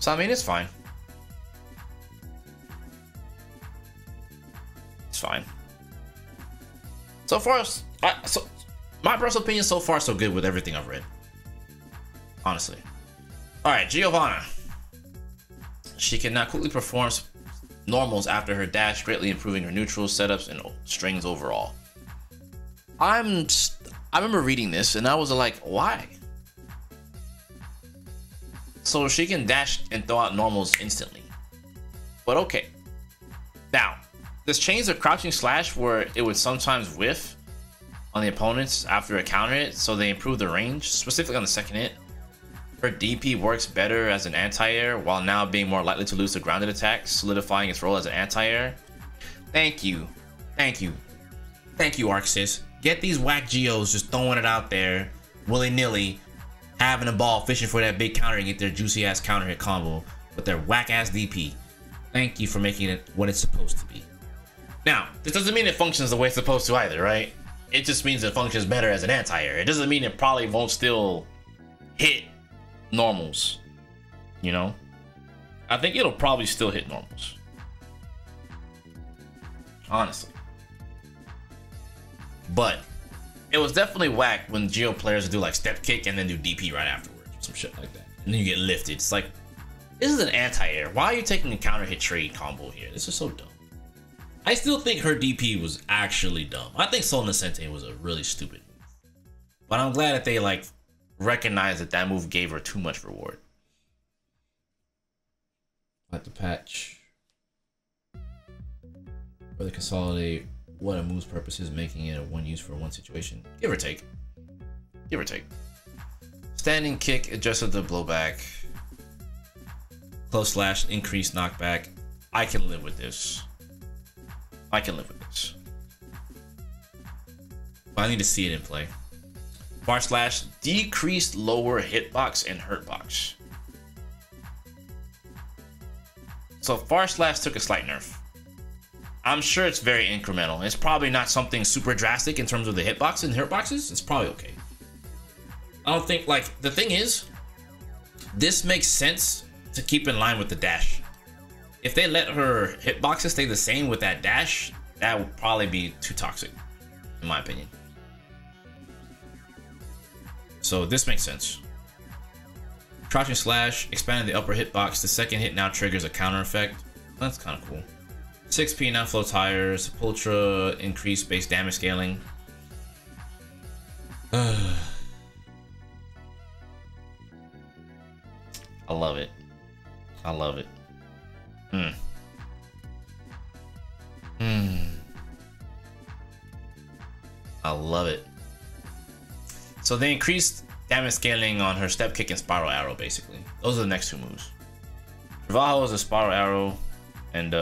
So I mean, it's fine. It's fine. So far, my personal opinion, so far so good with everything I've read. Honestly. Alright, Giovanna. She can now quickly perform normals after her dash, greatly improving her neutral setups and strings overall. I remember reading this and I was like, why? So she can dash and throw out normals instantly. But okay. Now, this changed the crouching slash where it would sometimes whiff on the opponents after a counter hit, so they improved the range, specifically on the second hit. Her DP works better as an anti-air while now being more likely to lose to grounded attacks, solidifying its role as an anti-air. Thank you. Thank you. Thank you, Arxis. Get these whack Geos just throwing it out there willy-nilly, having a ball fishing for that big counter and get their juicy ass counter hit combo with their whack ass DP. Thank you for making it what it's supposed to be. Now, this doesn't mean it functions the way it's supposed to either, right? It just means it functions better as an anti-air. It doesn't mean it probably won't still hit normals, you know? I think it'll probably still hit normals. Honestly. But it was definitely whack when Geo players do like step kick and then do DP right afterwards or some shit like that. And then you get lifted. It's like, this is an anti-air. Why are you taking a counter hit trade combo here? This is so dumb. I still think her DP was actually dumb. I think Sol Nascente was a really stupid move. But I'm glad that they like recognized that that move gave her too much reward. Like the patch. Further consolidate what a move's purpose is, making it a one use for one situation. Give or take. Give or take. Standing kick adjusted the blowback. Close slash, increased knockback. I can live with this. I can live with this. But I need to see it in play. Bar slash, decreased lower hitbox and hurtbox. So far slash took a slight nerf. I'm sure it's very incremental. It's probably not something super drastic in terms of the hitbox and hurtboxes. It's probably okay. I don't think, like, the thing is, this makes sense to keep in line with the dash. If they let her hitboxes stay the same with that dash, that would probably be too toxic, in my opinion. So this makes sense. Crouching slash, expanded the upper hitbox. The second hit now triggers a counter effect. That's kind of cool. 6P now floats higher. Sepultura, increased base damage scaling. I love it. I love it. I love it. So they increased damage scaling on her step kick and spiral arrow, basically. Those are the next two moves. Trabajo is a spiral arrow, and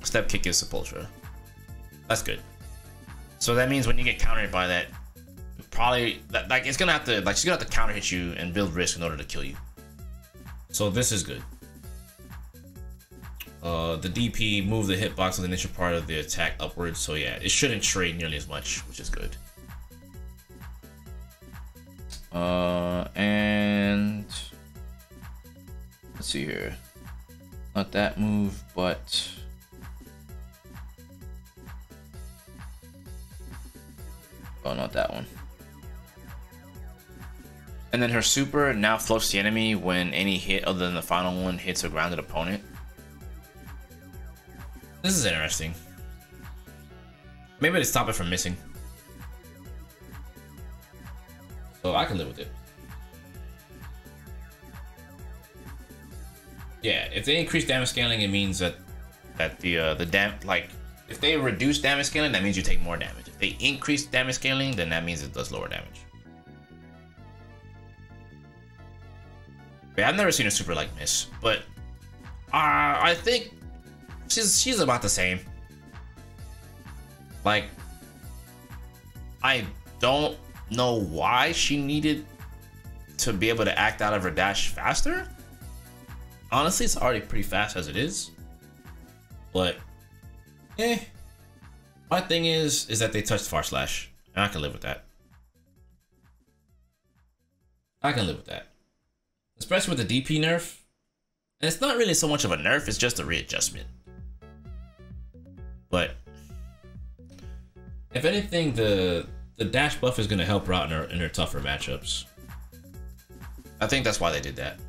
step kick is Sepultura. That's good. So that means when you get countered by that, probably like it's gonna have to she's gonna have to counter hit you and build risk in order to kill you. So this is good. The DP move the hitbox of the initial part of the attack upwards, so yeah, it shouldn't trade nearly as much, which is good. And let's see here. Not that move, but oh, not that one. And then her super now floats the enemy when any hit other than the final one hits a grounded opponent. This is interesting. Maybe to stop it from missing. So I can live with it. Yeah, if they increase damage scaling, it means that if they reduce damage scaling, that means you take more damage. If they increase damage scaling, then that means it does lower damage. Yeah, I've never seen a super like miss, but I think she's about the same. Like, I don't know why she needed to be able to act out of her dash faster. Honestly, it's already pretty fast as it is. But, my thing is that they touched Far Slash, and I can live with that. I can live with that. Especially with the DP nerf. And it's not really so much of a nerf, it's just a readjustment. But if anything, the dash buff is going to help her out in her tougher matchups. I think that's why they did that.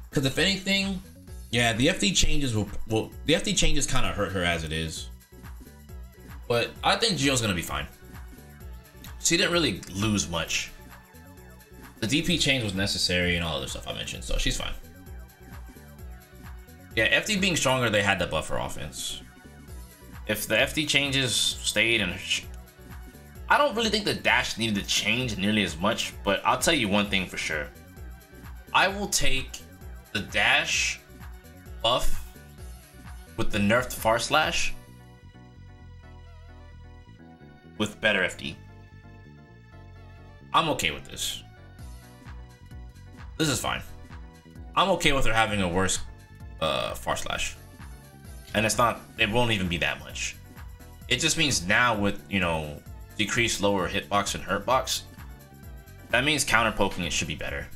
Because if anything, yeah, the FD changes will the FD changes kind of hurt her as it is. But I think Gio's going to be fine. She didn't really lose much. The DP change was necessary and all other stuff I mentioned, so she's fine. Yeah, FD being stronger, they had to buff her offense. If the FD changes stayed, and I don't really think the dash needed to change nearly as much, but I'll tell you one thing for sure. I will take the dash buff with the nerfed Far Slash with better FD. I'm okay with this. This is fine. I'm okay with her having a worse Far Slash. And it won't even be that much. It just means now with, you know, decreased lower hitbox and hurtbox, that means counter poking it should be better.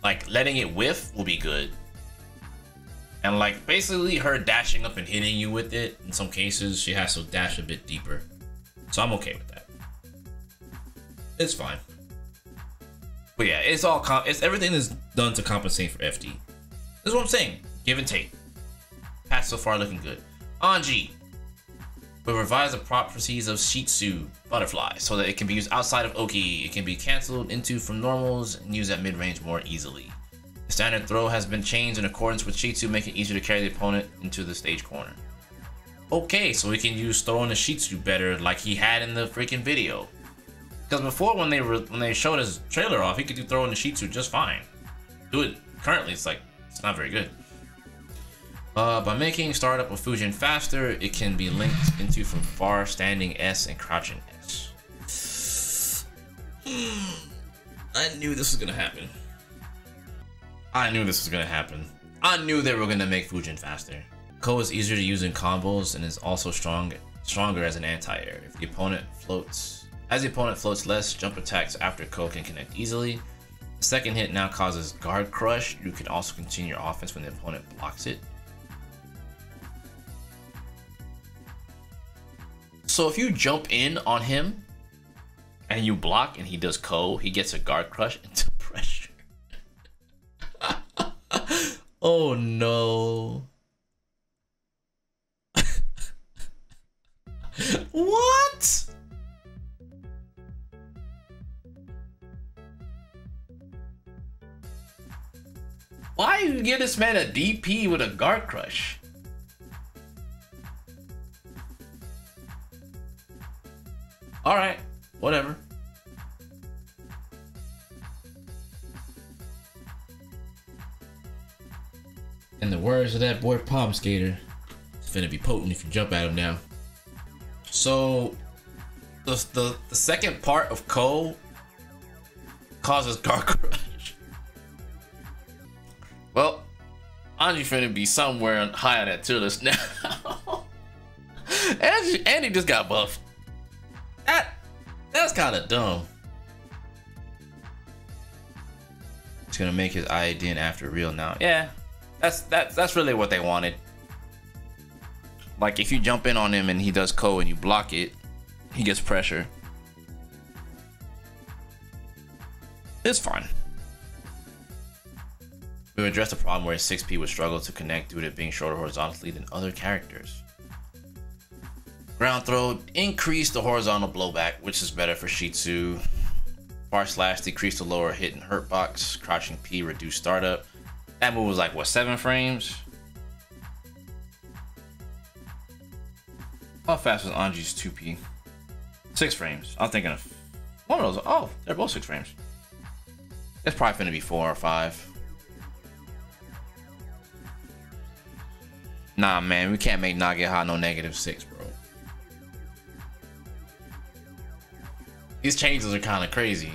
Like, letting it whiff will be good. And like, basically her dashing up and hitting you with it, in some cases, she has to dash a bit deeper. So I'm okay with that. It's fine. But yeah, everything is done to compensate for FD. This is what I'm saying. Give and take. Patch so far looking good. Anji will revise the properties of Shitsu Butterfly so that it can be used outside of Oki. It can be cancelled into from normals and used at mid-range more easily. The standard throw has been changed in accordance with Shitsu, making it easier to carry the opponent into the stage corner. Okay, so we can use throwing the Shitsu better like he had in the freaking video. Because before, when they showed his trailer off, he could do throwing the Shitsu just fine. Do it currently, it's not very good. By making startup of Fujin faster, it can be linked into from far standing S and crouching S. I knew this was gonna happen. I knew they were gonna make Fujin faster. Ko is easier to use in combos and is also stronger as an anti-air. If the opponent floats, less, jump attacks after Ko can connect easily. The second hit now causes guard crush. You can also continue your offense when the opponent blocks it. So if you jump in on him and you block and he does Ko, he gets a guard crush into pressure. Oh no. What? Why you give this man a DP with a guard crush? Alright, whatever. In the words of that boy Palm Skater, it's finna be potent if you jump at him now. So the second part of Ko causes guard crush. Well, Anji finna be somewhere high on that tier list now. Andy just got buffed. That's kind of dumb. It's gonna make his IADN after real now. Yeah, that's really what they wanted. Like if you jump in on him and he does Ko and you block it, he gets pressure. It's fine. We addressed the problem where 6P would struggle to connect due to it being shorter horizontally than other characters. Ground throw increased the horizontal blowback, which is better for Shitsu. Bar slash decreased the lower hit and hurt box. Crouching P reduced startup. That move was like what, 7 frames? How fast was Anji's 2P? 6 frames. I'm thinking of one of those. Oh, they're both 6 frames. It's probably gonna be 4 or 5. Nah, man, we can't make Nagoriyuki no -6, bro. These changes are kind of crazy.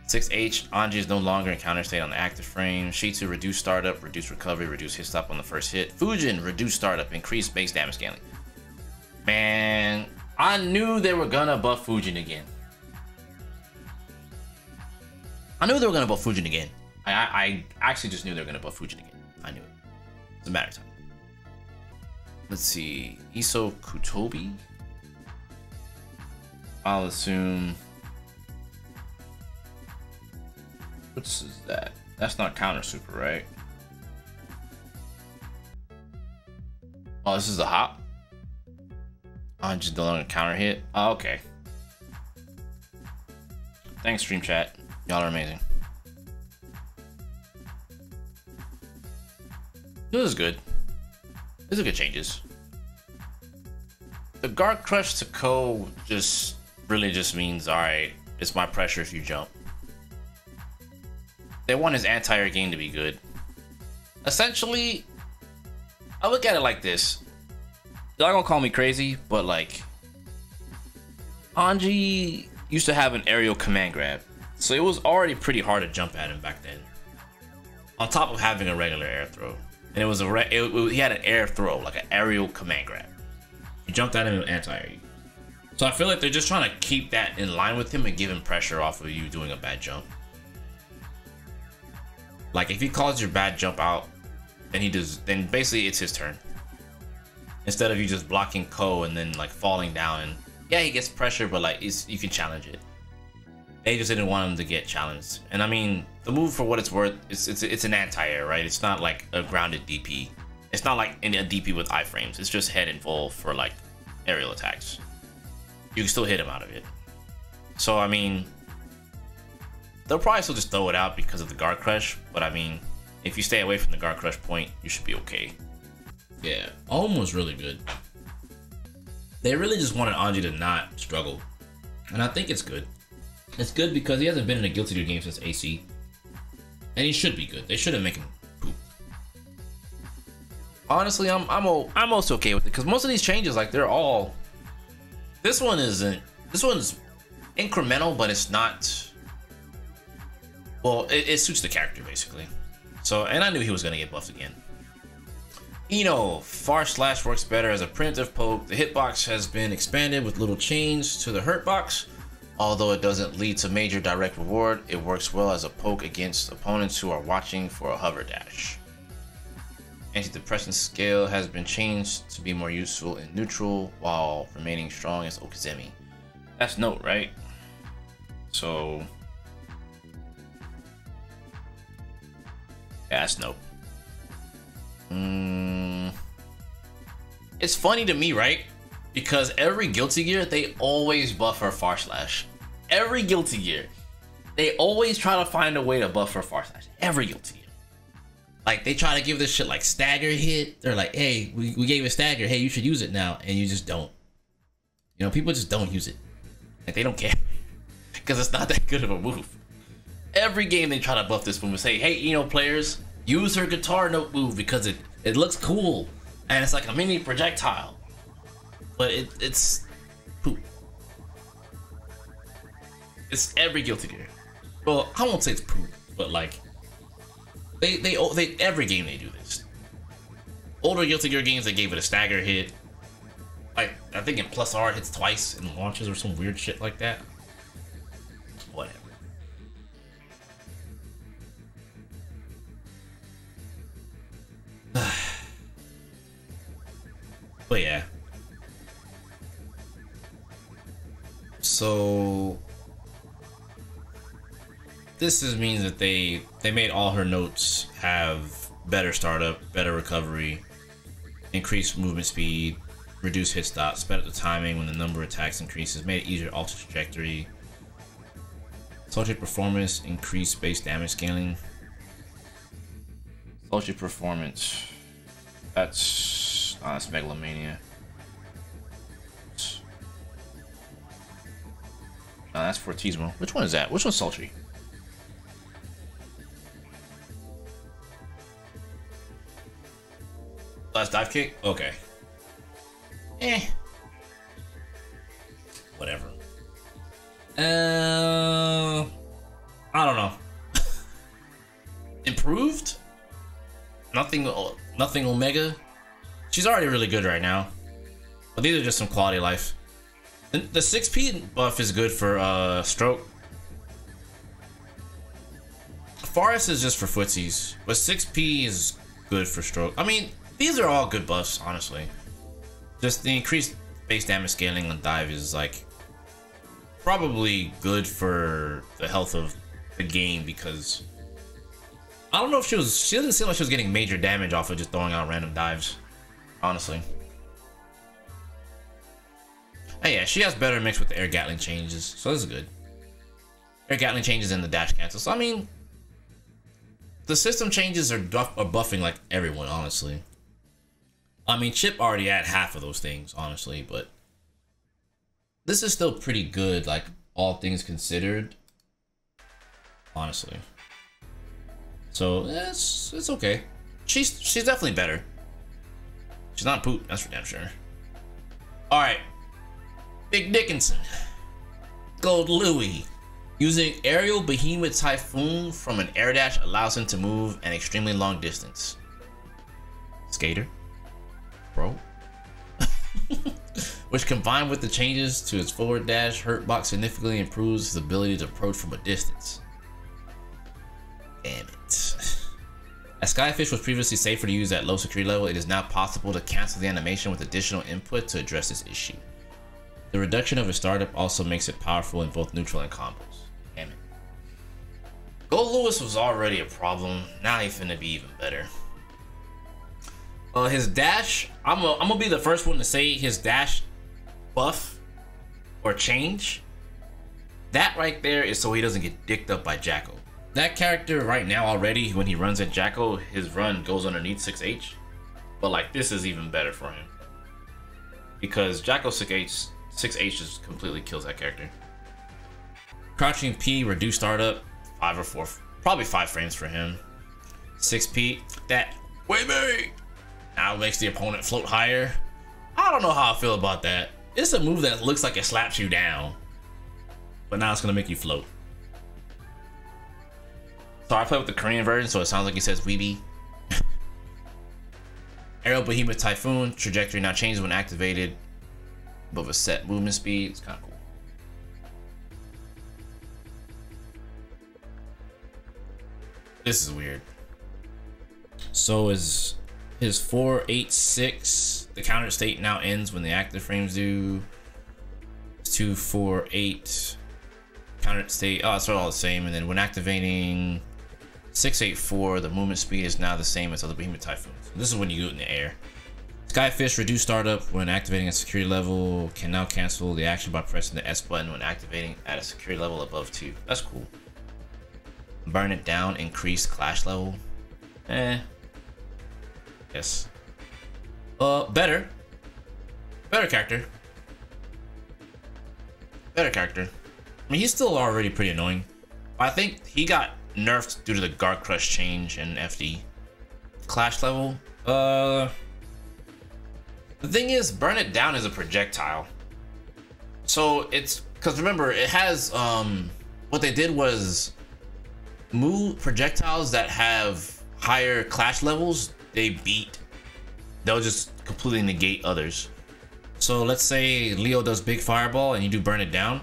6H, Anji is no longer in counter state on the active frame. Shitsu, reduced startup, reduced recovery, reduced hit stop on the first hit. Fujin, reduced startup, increased base damage scaling. Man, I knew they were gonna buff Fujin again. I actually just knew they were gonna buff Fujin again. I knew it. It's a matter of time. Let's see. Iso Kutobi? I'll assume. What's that? That's not counter super, right? Oh, this is a hop? I'm just no longer counter hit. Oh, okay. Thanks, stream chat. Y'all are amazing. This is good. These are good changes. The guard crush to Ko just really just means, alright, it's my pressure if you jump. They want his anti-air game to be good. Essentially, I look at it like this. Y'all gonna call me crazy, but like, Anji used to have an aerial command grab, so it was already pretty hard to jump at him back then. On top of having a regular air throw, and it was he had an air throw, like an aerial command grab. You jumped at him with anti-air. So I feel like they're just trying to keep that in line with him and give him pressure off of you doing a bad jump. Like if he calls your bad jump out, then basically it's his turn. Instead of you just blocking Ko and then like falling down, and yeah, he gets pressure, but like you can challenge it. They just didn't want him to get challenged. And I mean, the move, for what it's worth, it's an anti-air, right? It's not like a grounded DP. It's not like a DP with iframes. It's just head and full for like aerial attacks. You can still hit him out of it. So I mean, they'll probably still just throw it out because of the guard crush. But I mean, if you stay away from the guard crush point, you should be okay. Yeah, Ohm was really good. They really just wanted Anji to not struggle. And I think it's good. It's good because he hasn't been in a Guilty Gear game since AC. And he should be good. They shouldn't make him poop. Honestly, I'm also okay with it, because most of these changes, like, they're all... This one's incremental, but it's not... Well, it suits the character, basically. So, and I knew he was going to get buffed again. Far slash works better as a primitive poke. The hitbox has been expanded with little change to the hurt box. Although it doesn't lead to major direct reward, it works well as a poke against opponents who are watching for a hover dash. Antidepressant scale has been changed to be more useful in neutral while remaining strong as Okizemi. That's note, right? So... yeah, that's note. It's funny to me, right? Because every Guilty Gear, they always buff her Far Slash. Every Guilty Gear, they always try to find a way to buff her Far Slash. Every Guilty Gear. Like, they try to give this shit like stagger hit. They're like, hey, we gave it stagger. Hey, you should use it now. And you just don't. You know, people just don't use it. Like, they don't care. Because it's not that good of a move. Every game they try to buff this move and say, hey, you know, players, use her guitar note move because it looks cool. And it's like a mini projectile. But it's poop. It's every Guilty Gear. Well, I won't say it's poop, but like, they every game they do this. Older Guilty Gear games, they gave it a stagger hit. Like, I think in Plus R it hits twice in launches or some weird shit like that. Whatever. But yeah. So this means that they made all her notes have better startup, better recovery, increased movement speed, reduced hit stops, sped up the timing when the number of attacks increases, made it easier to alter trajectory, sultry performance, increased base damage scaling. Sultry performance. That's Megalomania. No, that's Fortismo. Which one is that? Which one's sultry? Last dive kick? Okay. Whatever. I don't know. Improved? Nothing Omega? She's already really good right now. But these are just some quality of life. The 6P buff is good for stroke. Forest is just for footsies, but 6P is good for stroke. I mean, these are all good buffs, honestly. Just the increased base damage scaling on dive is like probably good for the health of the game, because I don't know if she doesn't seem like she was getting major damage off of just throwing out random dives, honestly. Hey, yeah, she has better mix with the air Gatling changes, so this is good. Air Gatling changes and the dash cancel. So I mean, the system changes are buffing like everyone, honestly. I mean, Chipp already had half of those things, honestly, but this is still pretty good, like, all things considered, honestly. So it's okay. She's definitely better. She's not poop, that's for damn sure. All right, Big Dickinson, Goldlewis. Using aerial behemoth typhoon from an air dash allows him to move an extremely long distance. Skater, bro. Which, combined with the changes to his forward dash hurt box, significantly improves his ability to approach from a distance. Damn it. As Skyfish was previously safer to use at low security level, it is now possible to cancel the animation with additional input to address this issue. The reduction of his startup also makes it powerful in both neutral and combos. Damn it. Goldlewis was already a problem, now he's finna be even better. His dash, I'm gonna be the first one to say his dash buff or change. That right there is so he doesn't get dicked up by Jacko. That character right now already, when he runs at Jacko, his run goes underneath 6H. But like, this is even better for him, because Jacko 6H just completely kills that character. Crouching P, reduced startup, 5 or 4, probably 5 frames for him. 6P, that way back now makes the opponent float higher. I don't know how I feel about that. It's a move that looks like it slaps you down, but now it's gonna make you float. So I play with the Korean version, so it sounds like he says weeby. Aerial Behemoth Typhoon, trajectory now changes when activated above a set movement speed. It's kind of cool. This is weird. So is his 4-8-6, the counter state now ends when the active frames do. 2-4-8 counter state, oh, it's all the same. And then when activating 6-8-4, the movement speed is now the same as other Behemoth Typhoons. This is when you do it in the air. Skyfish, reduced startup when activating a security level, can now cancel the action by pressing the S button when activating at a security level above 2. That's cool. Burn it down, increased clash level. Yes. Better character. Better character. I mean, he's still already pretty annoying. I think he got nerfed due to the guard crush change and FD. Clash level. The thing is, burn it down is a projectile. So it's because remember it has what they did was move projectiles that have higher clash levels. They'll just completely negate others. So let's say Leo does big fireball and you do burn it down.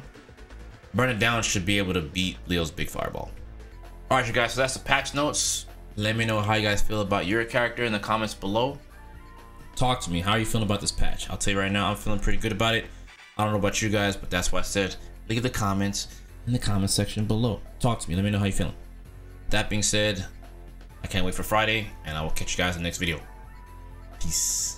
Burn it down should be able to beat Leo's big fireball. All right, you guys. So that's the patch notes. Let me know how you guys feel about your character in the comments below. Talk to me. How are you feeling about this patch? I'll tell you right now, I'm feeling pretty good about it. I don't know about you guys, but that's why I said leave the comments in the comment section below. Talk to me. Let me know how you're feeling. That being said, I can't wait for Friday, and I will catch you guys in the next video. Peace.